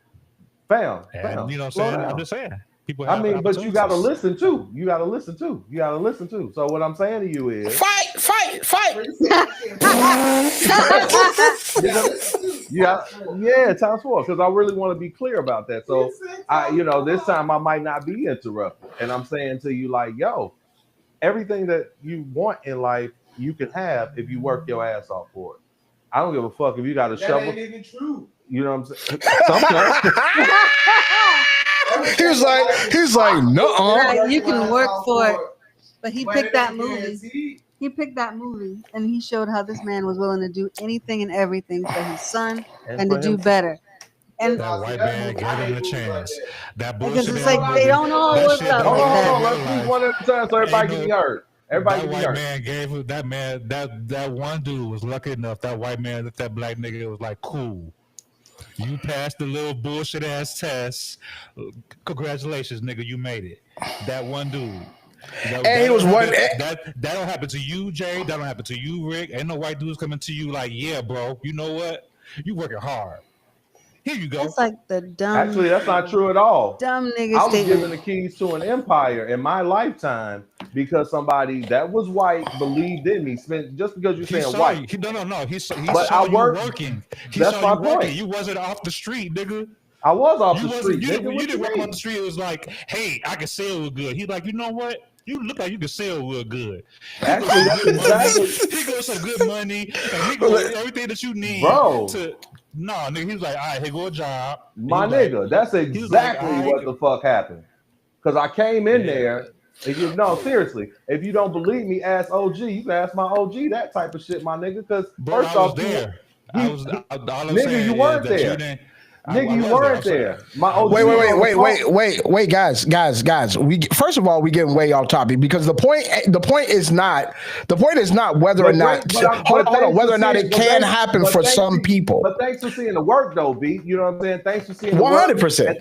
[SPEAKER 2] Fam.
[SPEAKER 4] And you know what
[SPEAKER 2] slow
[SPEAKER 4] I'm saying?
[SPEAKER 2] down.
[SPEAKER 4] I'm just saying. People
[SPEAKER 2] I
[SPEAKER 4] have
[SPEAKER 2] mean, but you got to
[SPEAKER 4] opportunities.
[SPEAKER 2] listen too. You got to listen too. You got to listen too. So what I'm saying to you is,
[SPEAKER 5] Fight.
[SPEAKER 2] yeah, times four, because I really want to be clear about that. So this time I might not be interrupted, and I'm saying to you like, yo, everything that you want in life, you can have if you work your ass off for it. I don't give a fuck if you got a shovel.
[SPEAKER 1] Ain't even true.
[SPEAKER 2] You know what I'm saying? Sometimes.
[SPEAKER 5] He's like, no.
[SPEAKER 7] Right, you can work for it. But he
[SPEAKER 1] But
[SPEAKER 7] picked
[SPEAKER 1] it
[SPEAKER 7] that
[SPEAKER 1] ain't
[SPEAKER 7] movie.
[SPEAKER 1] guaranteed.
[SPEAKER 7] He picked that movie, and he showed how this man was willing to do anything and everything for his son and to
[SPEAKER 2] for
[SPEAKER 7] do
[SPEAKER 2] him-
[SPEAKER 7] better. And
[SPEAKER 4] That white man gave him a chance. That
[SPEAKER 7] because
[SPEAKER 4] bullshit.
[SPEAKER 7] it's
[SPEAKER 4] ass
[SPEAKER 7] like they
[SPEAKER 4] movie,
[SPEAKER 7] don't all
[SPEAKER 4] that
[SPEAKER 7] work
[SPEAKER 4] shit
[SPEAKER 7] out
[SPEAKER 4] don't
[SPEAKER 2] Hold
[SPEAKER 7] like
[SPEAKER 2] on,
[SPEAKER 4] work
[SPEAKER 7] that.
[SPEAKER 4] in
[SPEAKER 2] let's
[SPEAKER 4] real
[SPEAKER 2] do
[SPEAKER 4] life.
[SPEAKER 2] one at a time so everybody
[SPEAKER 4] Ain't
[SPEAKER 2] can
[SPEAKER 4] no-
[SPEAKER 2] be heard. Everybody
[SPEAKER 4] That
[SPEAKER 2] can be
[SPEAKER 4] white
[SPEAKER 2] heard.
[SPEAKER 4] man gave that man that one dude was lucky enough. That white man that black nigga was like, cool. You passed the little bullshit ass test. Congratulations, nigga, you made it. That one dude.
[SPEAKER 5] And he was one.
[SPEAKER 4] That don't happen to you, Jay. That don't happen to you, Rick. Ain't no white dudes coming to you like, yeah, bro. You know what? You working hard. Here you go.
[SPEAKER 7] That's like the dumb.
[SPEAKER 2] Actually, that's not true at all.
[SPEAKER 7] Dumb nigga
[SPEAKER 2] I was given
[SPEAKER 7] statement.
[SPEAKER 2] the keys to an empire in my lifetime because somebody that was white believed in me. Spent just because you're
[SPEAKER 4] He
[SPEAKER 2] saying
[SPEAKER 4] saw
[SPEAKER 2] white.
[SPEAKER 4] you. No. He
[SPEAKER 2] But
[SPEAKER 4] saw
[SPEAKER 2] I
[SPEAKER 4] you
[SPEAKER 2] worked-
[SPEAKER 4] working. He
[SPEAKER 2] that's
[SPEAKER 4] saw
[SPEAKER 2] my
[SPEAKER 4] you working.
[SPEAKER 2] point.
[SPEAKER 4] You wasn't off the street, nigga.
[SPEAKER 2] I was off
[SPEAKER 4] You
[SPEAKER 2] the
[SPEAKER 4] wasn't.
[SPEAKER 2] street.
[SPEAKER 4] You
[SPEAKER 2] nigga,
[SPEAKER 4] didn't,
[SPEAKER 2] what
[SPEAKER 4] you didn't walk
[SPEAKER 2] mean?
[SPEAKER 4] on the street. It was like, hey, I can sell good. He's like, you know what? You look like you can sell real good.
[SPEAKER 2] Actually, that's exactly,
[SPEAKER 4] He goes some good money. And he goes everything that you need.
[SPEAKER 2] Bro.
[SPEAKER 4] No, nigga. He was like, all right, here go a job.
[SPEAKER 2] my
[SPEAKER 4] He was like,
[SPEAKER 2] nigga. That's
[SPEAKER 4] was like,
[SPEAKER 2] exactly
[SPEAKER 4] I-
[SPEAKER 2] what the fuck happened. Because I came in
[SPEAKER 4] Yeah.
[SPEAKER 2] there. No, seriously. If you don't believe me, ask OG. You can ask my OG that type of shit, my nigga. Because
[SPEAKER 4] Bro,
[SPEAKER 2] first
[SPEAKER 4] I was
[SPEAKER 2] off,
[SPEAKER 4] there.
[SPEAKER 2] you-
[SPEAKER 4] I was. All I'm
[SPEAKER 2] Nigga,
[SPEAKER 4] saying
[SPEAKER 2] you
[SPEAKER 4] is
[SPEAKER 2] weren't
[SPEAKER 4] that
[SPEAKER 2] there.
[SPEAKER 4] You didn't,
[SPEAKER 2] nigga,
[SPEAKER 4] I
[SPEAKER 2] you
[SPEAKER 4] was
[SPEAKER 2] weren't
[SPEAKER 4] I'm saying.
[SPEAKER 2] there. My OG.
[SPEAKER 5] Wait,
[SPEAKER 2] on the phone.
[SPEAKER 5] wait, guys. First of all, we getting way off topic because the point is not whether or
[SPEAKER 2] But
[SPEAKER 5] not
[SPEAKER 2] thanks- but I'm-
[SPEAKER 5] hold
[SPEAKER 2] but
[SPEAKER 5] on,
[SPEAKER 2] thanks
[SPEAKER 5] whether
[SPEAKER 2] for
[SPEAKER 5] or not
[SPEAKER 2] seeing-
[SPEAKER 5] it
[SPEAKER 2] but
[SPEAKER 5] can
[SPEAKER 2] thanks-
[SPEAKER 5] happen
[SPEAKER 2] but
[SPEAKER 5] for
[SPEAKER 2] thanks
[SPEAKER 5] some
[SPEAKER 2] for-
[SPEAKER 5] people.
[SPEAKER 2] But thanks for seeing the work, though, B. You know what I'm saying? Thanks for seeing the work.
[SPEAKER 5] 100%.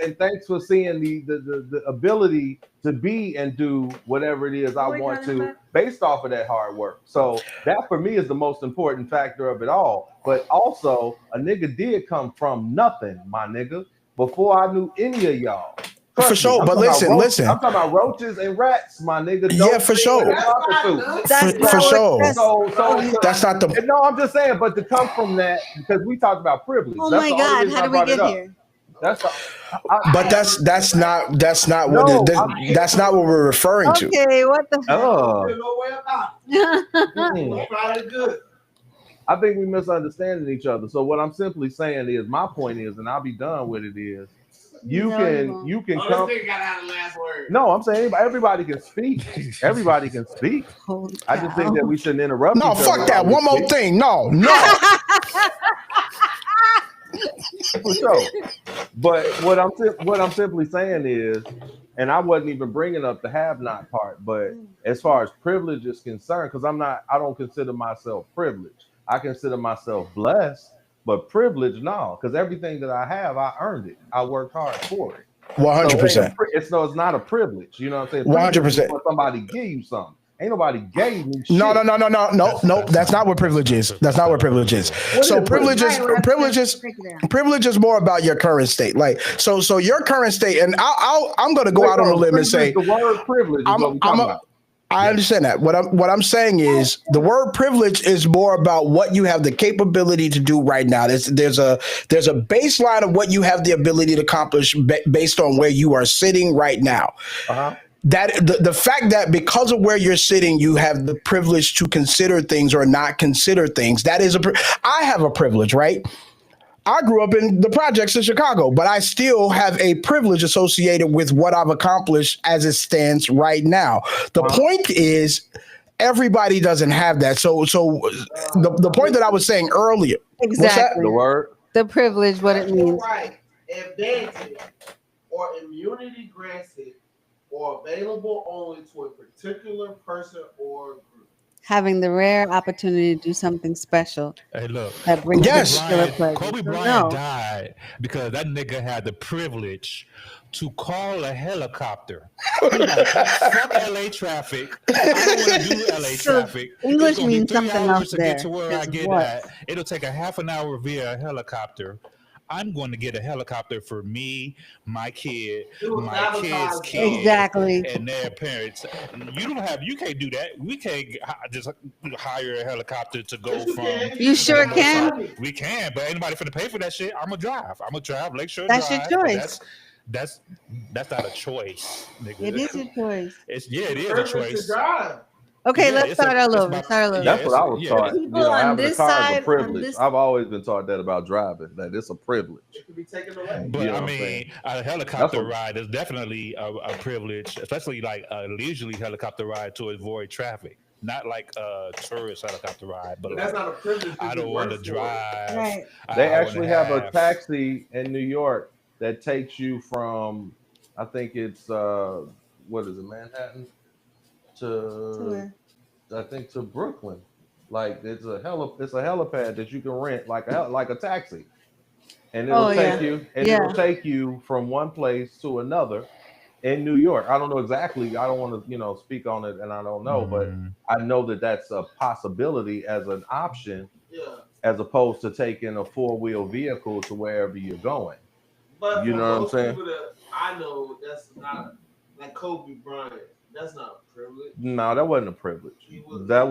[SPEAKER 2] And thanks for seeing the ability to be and do whatever it is I want to based off of that hard work. So that for me is the most important factor of it all. But also, a nigga did come from nothing, my nigga, before I knew any of y'all. Trust
[SPEAKER 5] For
[SPEAKER 2] me,
[SPEAKER 5] sure,
[SPEAKER 2] I'm
[SPEAKER 5] but
[SPEAKER 2] talking about
[SPEAKER 5] listen.
[SPEAKER 2] I'm talking about roaches and rats, my nigga.
[SPEAKER 5] Yeah,
[SPEAKER 2] Don't
[SPEAKER 5] for
[SPEAKER 2] think
[SPEAKER 5] sure.
[SPEAKER 2] what I'm talking to.
[SPEAKER 7] That's
[SPEAKER 5] For
[SPEAKER 7] not what-
[SPEAKER 5] sure.
[SPEAKER 7] that's-
[SPEAKER 2] So
[SPEAKER 5] That's not the.
[SPEAKER 2] no, I'm just saying, but to come from that, because we talked about privilege.
[SPEAKER 7] Oh
[SPEAKER 2] That's
[SPEAKER 7] my
[SPEAKER 2] the only
[SPEAKER 7] God!
[SPEAKER 2] reason
[SPEAKER 7] How
[SPEAKER 2] I
[SPEAKER 7] did we
[SPEAKER 2] brought it
[SPEAKER 7] get
[SPEAKER 2] up.
[SPEAKER 7] here?
[SPEAKER 2] That's
[SPEAKER 5] But that's not what
[SPEAKER 2] No,
[SPEAKER 5] that's not what we're referring to.
[SPEAKER 7] Okay, what the?
[SPEAKER 2] oh,
[SPEAKER 1] There's no way about it. Probably good.
[SPEAKER 2] I think we misunderstanding each other. So what I'm simply saying is, my point is, and I'll be done with it, is you
[SPEAKER 7] No,
[SPEAKER 2] can
[SPEAKER 7] you
[SPEAKER 2] come.
[SPEAKER 1] This nigga got out the last word.
[SPEAKER 2] No, I'm saying everybody can speak. Everybody can speak.
[SPEAKER 7] Holy
[SPEAKER 2] I just think
[SPEAKER 7] cow.
[SPEAKER 2] that we shouldn't interrupt.
[SPEAKER 5] No,
[SPEAKER 2] each other
[SPEAKER 5] fuck that.
[SPEAKER 2] while we
[SPEAKER 5] One more
[SPEAKER 2] speak.
[SPEAKER 5] thing. No.
[SPEAKER 2] For sure. But what I'm simply saying is, and I wasn't even bringing up the have-not part, but as far as privilege is concerned, because I don't consider myself privileged. I consider myself blessed, but privilege, no, because everything that I have, I earned it. I worked hard for it.
[SPEAKER 5] 100%.
[SPEAKER 2] It's not a privilege. You know what I'm saying?
[SPEAKER 5] 100%.
[SPEAKER 2] Privilege is when somebody give you something. Ain't nobody gave me shit.
[SPEAKER 5] No. That's not what privilege is. That's not what privilege is. So
[SPEAKER 2] is
[SPEAKER 5] privilege is
[SPEAKER 7] Right,
[SPEAKER 5] privilege is
[SPEAKER 7] break it down.
[SPEAKER 5] privilege is more about your current state. Like so your current state, and I'm gonna go out on a limb and say
[SPEAKER 2] the word privilege is what we talking about.
[SPEAKER 5] I understand that. What I'm saying is the word privilege is more about what you have the capability to do right now. There's a baseline of what you have the ability to accomplish based on where you are sitting right now.
[SPEAKER 2] Uh-huh.
[SPEAKER 5] That the fact that because of where you're sitting, you have the privilege to consider things or not consider things. That is I have a privilege, right? I grew up in the projects in Chicago, but I still have a privilege associated with what I've accomplished as it stands right now. The point is, everybody doesn't have that. So the point that I was saying earlier. What's that?
[SPEAKER 7] Exactly.
[SPEAKER 2] The word.
[SPEAKER 7] The privilege, what it means.
[SPEAKER 1] Right, advantage or immunity granted or available only to a particular person or group.
[SPEAKER 7] Having the rare opportunity to do something special
[SPEAKER 4] Hey, look.
[SPEAKER 7] that brings
[SPEAKER 5] Yes.
[SPEAKER 7] particular pleasure.
[SPEAKER 4] Kobe
[SPEAKER 7] So
[SPEAKER 4] Bryant
[SPEAKER 7] no.
[SPEAKER 4] died because that nigga had the privilege to call a helicopter. Fuck LA traffic. I don't want to do LA
[SPEAKER 7] So
[SPEAKER 4] traffic.
[SPEAKER 7] English
[SPEAKER 4] It's gonna be
[SPEAKER 7] means
[SPEAKER 4] 3
[SPEAKER 7] something
[SPEAKER 4] hours
[SPEAKER 7] else
[SPEAKER 4] to
[SPEAKER 7] there.
[SPEAKER 4] get to where I
[SPEAKER 7] It's
[SPEAKER 4] get
[SPEAKER 7] what?
[SPEAKER 4] at. It'll take a half an hour via a helicopter. I'm going to get a helicopter for me, my kid,
[SPEAKER 1] It was
[SPEAKER 4] my kid's
[SPEAKER 1] advertised,
[SPEAKER 4] kid,
[SPEAKER 7] Exactly.
[SPEAKER 4] and their parents. You can't do that. We can't just hire a helicopter to go
[SPEAKER 1] Yes, you
[SPEAKER 4] from.
[SPEAKER 1] can.
[SPEAKER 7] You sure
[SPEAKER 4] from
[SPEAKER 7] can.
[SPEAKER 4] North Side. We can, but ain't nobody finna pay for that shit. I'm gonna drive Lakeshore
[SPEAKER 7] That's your
[SPEAKER 4] Drive. But
[SPEAKER 7] choice.
[SPEAKER 4] that's not a choice, nigga.
[SPEAKER 7] It is your choice.
[SPEAKER 4] It is a
[SPEAKER 1] Privilege to
[SPEAKER 4] choice.
[SPEAKER 1] drive.
[SPEAKER 7] Okay,
[SPEAKER 4] Yeah,
[SPEAKER 7] let's
[SPEAKER 4] it's a-
[SPEAKER 7] start all
[SPEAKER 4] it's
[SPEAKER 7] over.
[SPEAKER 4] about-
[SPEAKER 7] Start all over.
[SPEAKER 4] Yeah,
[SPEAKER 2] That's what I was
[SPEAKER 4] yeah.
[SPEAKER 2] taught.
[SPEAKER 7] People
[SPEAKER 2] You know,
[SPEAKER 7] on
[SPEAKER 2] having a
[SPEAKER 7] this
[SPEAKER 2] car
[SPEAKER 7] side,
[SPEAKER 2] is
[SPEAKER 7] on
[SPEAKER 2] a privilege.
[SPEAKER 7] this-
[SPEAKER 2] I've always been taught that about driving. That it's a privilege.
[SPEAKER 1] It can be taken away.
[SPEAKER 4] But
[SPEAKER 2] You know
[SPEAKER 4] I
[SPEAKER 2] what I'm
[SPEAKER 4] mean,
[SPEAKER 2] saying?
[SPEAKER 4] a helicopter
[SPEAKER 2] what-
[SPEAKER 4] ride is definitely a privilege, especially like a leisurely helicopter ride to avoid traffic. Not like a tourist helicopter ride, but
[SPEAKER 1] But that's
[SPEAKER 4] like,
[SPEAKER 1] not a privilege.
[SPEAKER 4] I don't want to drive.
[SPEAKER 7] Right.
[SPEAKER 4] an
[SPEAKER 2] They
[SPEAKER 4] hour and
[SPEAKER 2] actually have a
[SPEAKER 4] half.
[SPEAKER 2] taxi in New York that takes you from, I think it's what is it, Manhattan
[SPEAKER 7] To
[SPEAKER 2] to,
[SPEAKER 7] where?
[SPEAKER 2] I think to Brooklyn. Like it's a helipad that you can rent like a taxi, and it'll
[SPEAKER 7] Oh,
[SPEAKER 2] take
[SPEAKER 7] yeah.
[SPEAKER 2] you
[SPEAKER 7] Yeah.
[SPEAKER 2] it'll take you from one place to another in New York. I don't know exactly. I don't want to speak on it, and I don't know, but
[SPEAKER 4] Mhm.
[SPEAKER 2] I know that that's a possibility as an option,
[SPEAKER 1] Yeah.
[SPEAKER 2] as opposed to taking a 4-wheel vehicle to wherever you're going.
[SPEAKER 1] But
[SPEAKER 2] You
[SPEAKER 1] for
[SPEAKER 2] know what I'm
[SPEAKER 1] most
[SPEAKER 2] saying?
[SPEAKER 1] people that I know, that's not like Kobe Bryant. That's not a privilege.
[SPEAKER 2] No, that wasn't a privilege.
[SPEAKER 1] He was-
[SPEAKER 2] That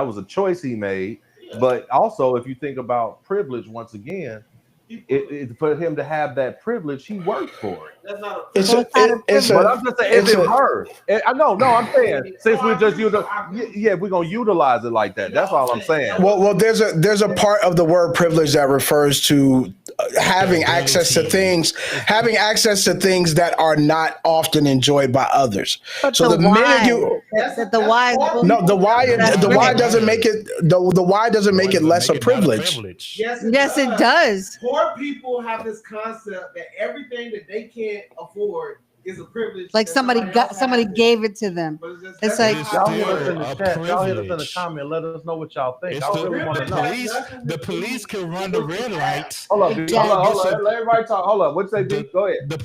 [SPEAKER 2] was a choice he made.
[SPEAKER 1] Yeah.
[SPEAKER 2] But also, if you think about privilege, once again,
[SPEAKER 1] He-
[SPEAKER 2] for him to have that privilege, he worked for it.
[SPEAKER 1] that's not a
[SPEAKER 5] It's
[SPEAKER 1] privilege.
[SPEAKER 5] a,
[SPEAKER 2] But I'm just saying, is
[SPEAKER 5] it's
[SPEAKER 2] it
[SPEAKER 5] a-
[SPEAKER 2] her? I know, no, I'm saying since we just we're gonna utilize it like that. That's all I'm saying.
[SPEAKER 5] well, there's a part of the word privilege that refers to having
[SPEAKER 4] The
[SPEAKER 5] access to
[SPEAKER 4] ability.
[SPEAKER 5] things that are not often enjoyed by others.
[SPEAKER 7] But
[SPEAKER 5] So
[SPEAKER 7] the
[SPEAKER 5] the minute
[SPEAKER 7] why,
[SPEAKER 5] you
[SPEAKER 7] that the why is bullshit.
[SPEAKER 5] no, the why
[SPEAKER 7] That's great.
[SPEAKER 5] doesn't make it the why doesn't make it less a
[SPEAKER 4] not
[SPEAKER 5] privilege.
[SPEAKER 1] Yes,
[SPEAKER 7] Yes, it does.
[SPEAKER 1] Poor people have this concept that everything that they can't afford is a privilege.
[SPEAKER 7] Like
[SPEAKER 1] that
[SPEAKER 7] somebody
[SPEAKER 1] else
[SPEAKER 7] somebody
[SPEAKER 1] has.
[SPEAKER 7] gave it to them.
[SPEAKER 1] But just-
[SPEAKER 7] It's
[SPEAKER 1] that's
[SPEAKER 7] like-
[SPEAKER 1] not
[SPEAKER 2] Y'all
[SPEAKER 1] how it
[SPEAKER 2] hit us
[SPEAKER 1] works.
[SPEAKER 2] in the
[SPEAKER 4] A
[SPEAKER 2] chat. Y'all hit us in the
[SPEAKER 4] privilege.
[SPEAKER 2] comment. Let us know what y'all think.
[SPEAKER 4] It's
[SPEAKER 2] I
[SPEAKER 4] the,
[SPEAKER 2] really want to
[SPEAKER 4] the
[SPEAKER 2] know.
[SPEAKER 4] police. The police can run the red light.
[SPEAKER 2] Hold up,
[SPEAKER 7] Exactly.
[SPEAKER 2] hold on. Let everybody talk. Hold up. What'd you say, D? Go ahead.
[SPEAKER 4] The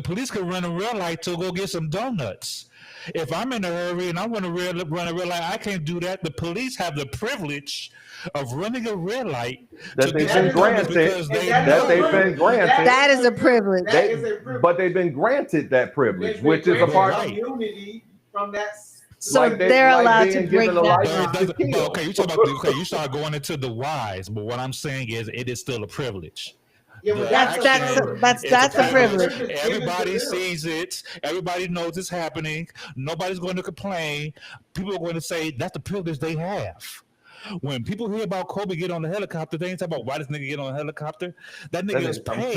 [SPEAKER 4] police can run a red light to go get some donuts. If I'm in a hurry and I want to run a red light, I can't do that. The police have the privilege of running a red light
[SPEAKER 2] That
[SPEAKER 4] to
[SPEAKER 2] they've
[SPEAKER 4] get
[SPEAKER 2] been
[SPEAKER 4] some donuts
[SPEAKER 2] granted.
[SPEAKER 4] because they
[SPEAKER 1] That
[SPEAKER 2] That
[SPEAKER 4] know.
[SPEAKER 2] they've been granted.
[SPEAKER 7] That is a privilege.
[SPEAKER 1] That is a privilege.
[SPEAKER 2] But they've been granted that privilege, which is a
[SPEAKER 1] Granted
[SPEAKER 2] part.
[SPEAKER 4] Right.
[SPEAKER 1] immunity from that.
[SPEAKER 7] So
[SPEAKER 2] Like they-
[SPEAKER 7] they're
[SPEAKER 2] like
[SPEAKER 7] allowed
[SPEAKER 2] being
[SPEAKER 7] to break
[SPEAKER 2] given a
[SPEAKER 7] that
[SPEAKER 2] license
[SPEAKER 4] But it
[SPEAKER 7] law.
[SPEAKER 4] doesn't-
[SPEAKER 2] to kill.
[SPEAKER 4] okay, you talk about you start going into the whys, but what I'm saying is it is still a privilege.
[SPEAKER 1] Yeah, but
[SPEAKER 7] That's
[SPEAKER 4] It's
[SPEAKER 7] a privilege.
[SPEAKER 4] Everybody sees it. Everybody knows it's happening. Nobody's going to complain. People are going to say that's the privilege they have. When people hear about Kobe get on the helicopter, they ain't talking about why this nigga get on a helicopter. That nigga is paid.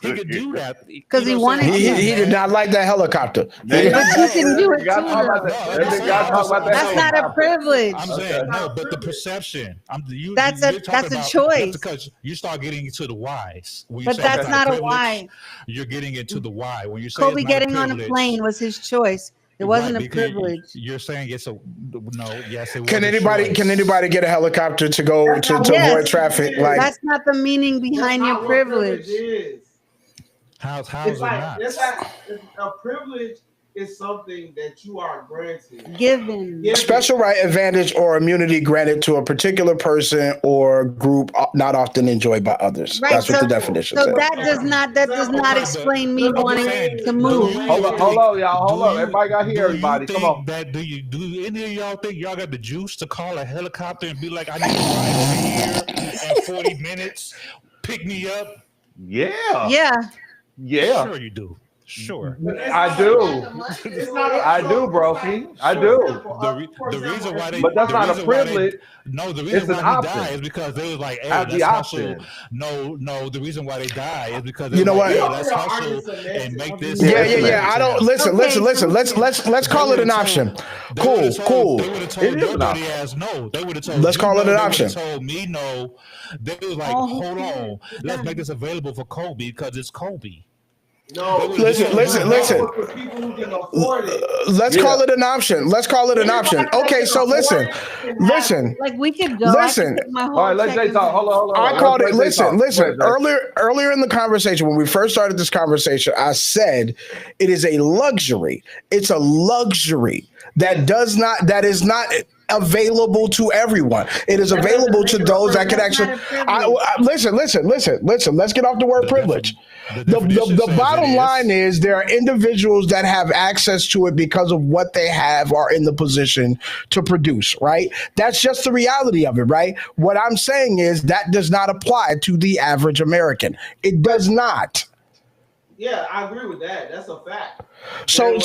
[SPEAKER 4] He could do that
[SPEAKER 7] 'Cause he wanted
[SPEAKER 5] He did not like that helicopter.
[SPEAKER 7] But you can do it too.
[SPEAKER 2] Got talk about
[SPEAKER 7] though.
[SPEAKER 2] that. That nigga got talk about that.
[SPEAKER 7] That's not a privilege.
[SPEAKER 4] I'm saying no, but the perception.
[SPEAKER 7] That's a choice.
[SPEAKER 4] Because you start getting into the whys. When you
[SPEAKER 7] But
[SPEAKER 4] say
[SPEAKER 7] that's
[SPEAKER 4] it's
[SPEAKER 7] not a
[SPEAKER 4] privilege,
[SPEAKER 7] why.
[SPEAKER 4] You're getting into the why. When you say
[SPEAKER 7] Kobe
[SPEAKER 4] it's not
[SPEAKER 7] getting on a
[SPEAKER 4] privilege,
[SPEAKER 7] plane was his choice. It wasn't
[SPEAKER 4] right,
[SPEAKER 7] a
[SPEAKER 4] because
[SPEAKER 7] privilege.
[SPEAKER 4] You're saying it's a no. Yes, it was.
[SPEAKER 5] Can
[SPEAKER 4] a
[SPEAKER 5] anybody
[SPEAKER 4] choice.
[SPEAKER 5] get a helicopter to go to
[SPEAKER 7] Yes.
[SPEAKER 5] avoid traffic? Like
[SPEAKER 7] That's not the meaning behind your privilege.
[SPEAKER 4] How's
[SPEAKER 1] It's
[SPEAKER 4] it
[SPEAKER 1] like
[SPEAKER 4] not?
[SPEAKER 1] a privilege is something that you are granted.
[SPEAKER 7] Given.
[SPEAKER 5] special right, advantage, or immunity granted to a particular person or group not often enjoyed by others.
[SPEAKER 7] Right,
[SPEAKER 5] That's what
[SPEAKER 7] so-
[SPEAKER 5] the definition
[SPEAKER 7] So
[SPEAKER 5] says.
[SPEAKER 7] that does not explain me wanting to move.
[SPEAKER 2] Hold on, y'all. Hold on. Everybody got here. Everybody, come on.
[SPEAKER 4] Do any of y'all think y'all got the juice to call a helicopter and be like, I need to ride over here in 40 minutes, pick me up?
[SPEAKER 2] Yeah.
[SPEAKER 7] Yeah.
[SPEAKER 2] Yeah.
[SPEAKER 4] Sure you do. Sure.
[SPEAKER 2] I do. I do, bro. I do.
[SPEAKER 4] The reason why they,
[SPEAKER 2] But that's
[SPEAKER 4] the
[SPEAKER 2] not a
[SPEAKER 4] reason why they-
[SPEAKER 2] privilege.
[SPEAKER 4] No, the
[SPEAKER 2] It's
[SPEAKER 4] reason
[SPEAKER 2] an
[SPEAKER 4] why he
[SPEAKER 2] option.
[SPEAKER 4] died is because they was like, hey,
[SPEAKER 2] Have the
[SPEAKER 4] let's hustle.
[SPEAKER 2] option.
[SPEAKER 4] No, the reason why they die is because they
[SPEAKER 5] You know
[SPEAKER 4] was like,
[SPEAKER 5] what?
[SPEAKER 4] hey, let's hustle and make this.
[SPEAKER 5] Yeah,
[SPEAKER 2] Yeah,
[SPEAKER 5] yeah, yeah. I don't listen.
[SPEAKER 7] Okay,
[SPEAKER 5] Let's call it an option. Cool.
[SPEAKER 4] They would have
[SPEAKER 2] It
[SPEAKER 4] told
[SPEAKER 2] is
[SPEAKER 4] your
[SPEAKER 2] an
[SPEAKER 4] dirty
[SPEAKER 2] option.
[SPEAKER 4] ass no. They would have told.
[SPEAKER 5] Let's
[SPEAKER 4] you
[SPEAKER 5] call it
[SPEAKER 4] no.
[SPEAKER 5] an
[SPEAKER 4] They
[SPEAKER 5] option.
[SPEAKER 4] would've told me no. They was like,
[SPEAKER 7] Oh,
[SPEAKER 4] hold
[SPEAKER 7] okay.
[SPEAKER 4] on, let's make this available for Kobe because it's Kobe.
[SPEAKER 1] No,
[SPEAKER 5] Listen.
[SPEAKER 1] for people who can afford it.
[SPEAKER 5] Let's
[SPEAKER 2] Yeah.
[SPEAKER 5] call it an option. Let's call it an option. Okay, so listen.
[SPEAKER 7] Like we could go.
[SPEAKER 5] Listen.
[SPEAKER 7] I could take my whole
[SPEAKER 2] All right, let
[SPEAKER 7] check
[SPEAKER 2] Jay
[SPEAKER 7] and-
[SPEAKER 2] talk. Hold on.
[SPEAKER 5] I called
[SPEAKER 2] Let
[SPEAKER 5] it.
[SPEAKER 2] Jay
[SPEAKER 5] Listen.
[SPEAKER 2] talk.
[SPEAKER 5] Listen.
[SPEAKER 2] Go ahead, Jay.
[SPEAKER 5] Earlier in the conversation, when we first started this conversation, I said it is a luxury. It's a luxury that is not available to everyone. It is available to those that can
[SPEAKER 7] That's
[SPEAKER 5] actually.
[SPEAKER 7] not a privilege.
[SPEAKER 5] Listen. Let's get off the word privilege. The bottom line is there are individuals that have access to it because of what they have or in the position to produce, right? That's just the reality of it, right? What I'm saying is that does not apply to the average American. It does not.
[SPEAKER 1] Yeah, I agree with that. That's a fact.
[SPEAKER 5] So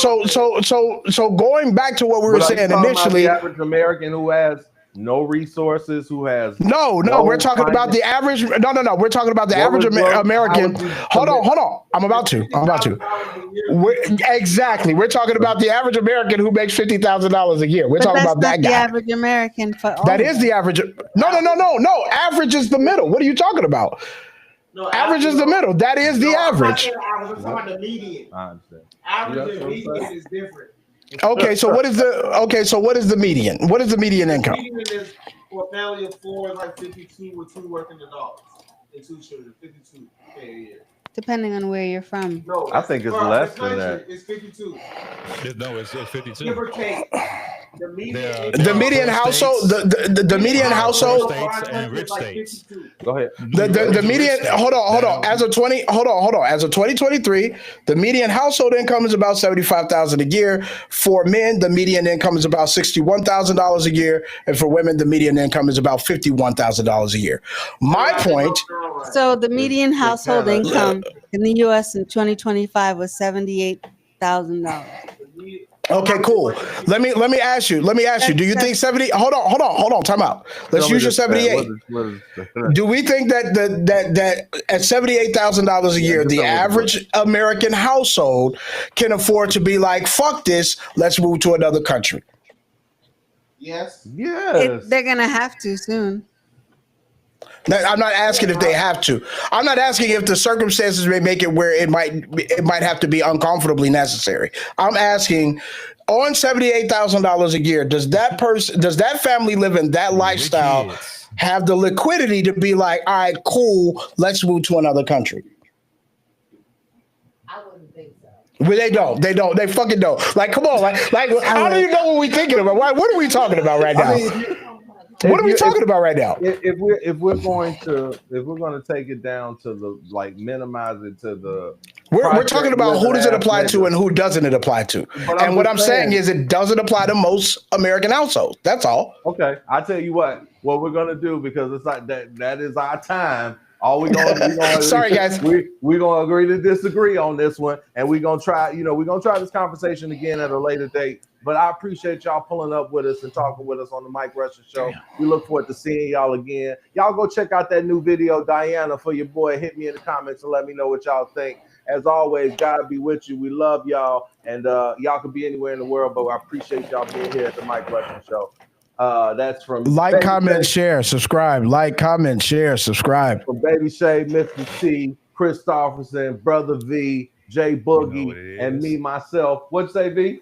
[SPEAKER 5] going back to what we were
[SPEAKER 2] But are you
[SPEAKER 5] saying
[SPEAKER 2] talking about
[SPEAKER 5] initially.
[SPEAKER 2] the average American who has no resources, who has
[SPEAKER 5] No, we're talking about the average. No, we're talking about the average American. Hold on. I'm about to. Exactly. We're talking about the average American who makes $50,000 a year. We're
[SPEAKER 7] But
[SPEAKER 5] talking
[SPEAKER 7] that's
[SPEAKER 5] about that
[SPEAKER 7] not the
[SPEAKER 5] guy.
[SPEAKER 7] average American for all
[SPEAKER 5] That
[SPEAKER 7] of
[SPEAKER 5] is
[SPEAKER 7] us.
[SPEAKER 5] the average. No. Average is the middle. What are you talking about?
[SPEAKER 1] No,
[SPEAKER 5] Average is the middle. That is the average.
[SPEAKER 1] I'm talking about the median.
[SPEAKER 2] I understand.
[SPEAKER 1] Average
[SPEAKER 2] Yeah,
[SPEAKER 1] and
[SPEAKER 2] so
[SPEAKER 1] median is different.
[SPEAKER 5] Okay, so what is the median? What is the median income?
[SPEAKER 1] Median is for a family of four is like 52 with 2 working adults and 2 children. 52K a year.
[SPEAKER 7] Depending on where you're from.
[SPEAKER 1] No,
[SPEAKER 2] I think it's
[SPEAKER 1] for
[SPEAKER 2] less
[SPEAKER 1] the
[SPEAKER 2] than
[SPEAKER 1] country,
[SPEAKER 2] that.
[SPEAKER 1] It's 52.
[SPEAKER 4] No, it's 52.
[SPEAKER 1] Give or take. The median.
[SPEAKER 5] The median household. The median household.
[SPEAKER 4] States and rich states.
[SPEAKER 2] Go ahead.
[SPEAKER 5] The median. Hold on. As of 2023, the median household income is about $75,000 a year. For men, the median income is about $61,000 a year, and for women, the median income is about $51,000 a year. My point.
[SPEAKER 7] So the median household income in the U.S. in 2025 was $78,000.
[SPEAKER 5] Okay, cool. Let me ask you. Do you think 70? Hold on. Time out. Let's use your 78. Do we think that that at $78,000 a year, the average American household can afford to be like, fuck this, let's move to another country?
[SPEAKER 1] Yes.
[SPEAKER 2] Yes.
[SPEAKER 7] They're gonna have to soon.
[SPEAKER 5] Now, I'm not asking if they have to. I'm not asking if the circumstances may make it where it might have to be uncomfortably necessary. I'm asking, on $78,000 a year, does that family live in that lifestyle have the liquidity to be like, all right, cool, let's move to another country?
[SPEAKER 6] I wouldn't think so.
[SPEAKER 5] Well, they don't. They fucking don't. Like, come on. Like, how do you know what we're thinking about? What are we talking about right now? What are we talking about right now?
[SPEAKER 2] If we're going to take it down to the minimize it to the
[SPEAKER 5] We're talking about who does it apply to and who doesn't it apply to. And what I'm saying is it doesn't apply to most American households. That's all.
[SPEAKER 2] Okay, I tell you what we're gonna do, because it's like that is our time. All we gonna
[SPEAKER 5] Sorry, guys.
[SPEAKER 2] We're gonna agree to disagree on this one, and we're gonna try this conversation again at a later date. But I appreciate y'all pulling up with us and talking with us on the Mike Rusher Show. We look forward to seeing y'all again. Y'all go check out that new video, Diana, for your boy. Hit me in the comments and let me know what y'all think. As always, God be with you. We love y'all, and y'all could be anywhere in the world, but I appreciate y'all being here at the Mike Rusher Show. That's from
[SPEAKER 5] Like,
[SPEAKER 2] Baby
[SPEAKER 5] comment,
[SPEAKER 2] Shay,
[SPEAKER 5] share, subscribe. Like, comment, share, subscribe.
[SPEAKER 2] from Baby Shay, Mr. T, Christopherson, Brother V, Jay Boogie, and me myself. What'd you say, V?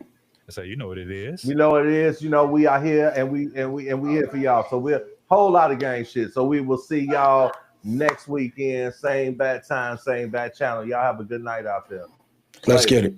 [SPEAKER 4] So you know what it is.
[SPEAKER 2] You know what it is. You know we are here, and we here for y'all. So we're a whole lot of gang shit. So we will see y'all next weekend. Same bad time, same bad channel. Y'all have a good night out there.
[SPEAKER 5] Let's get it.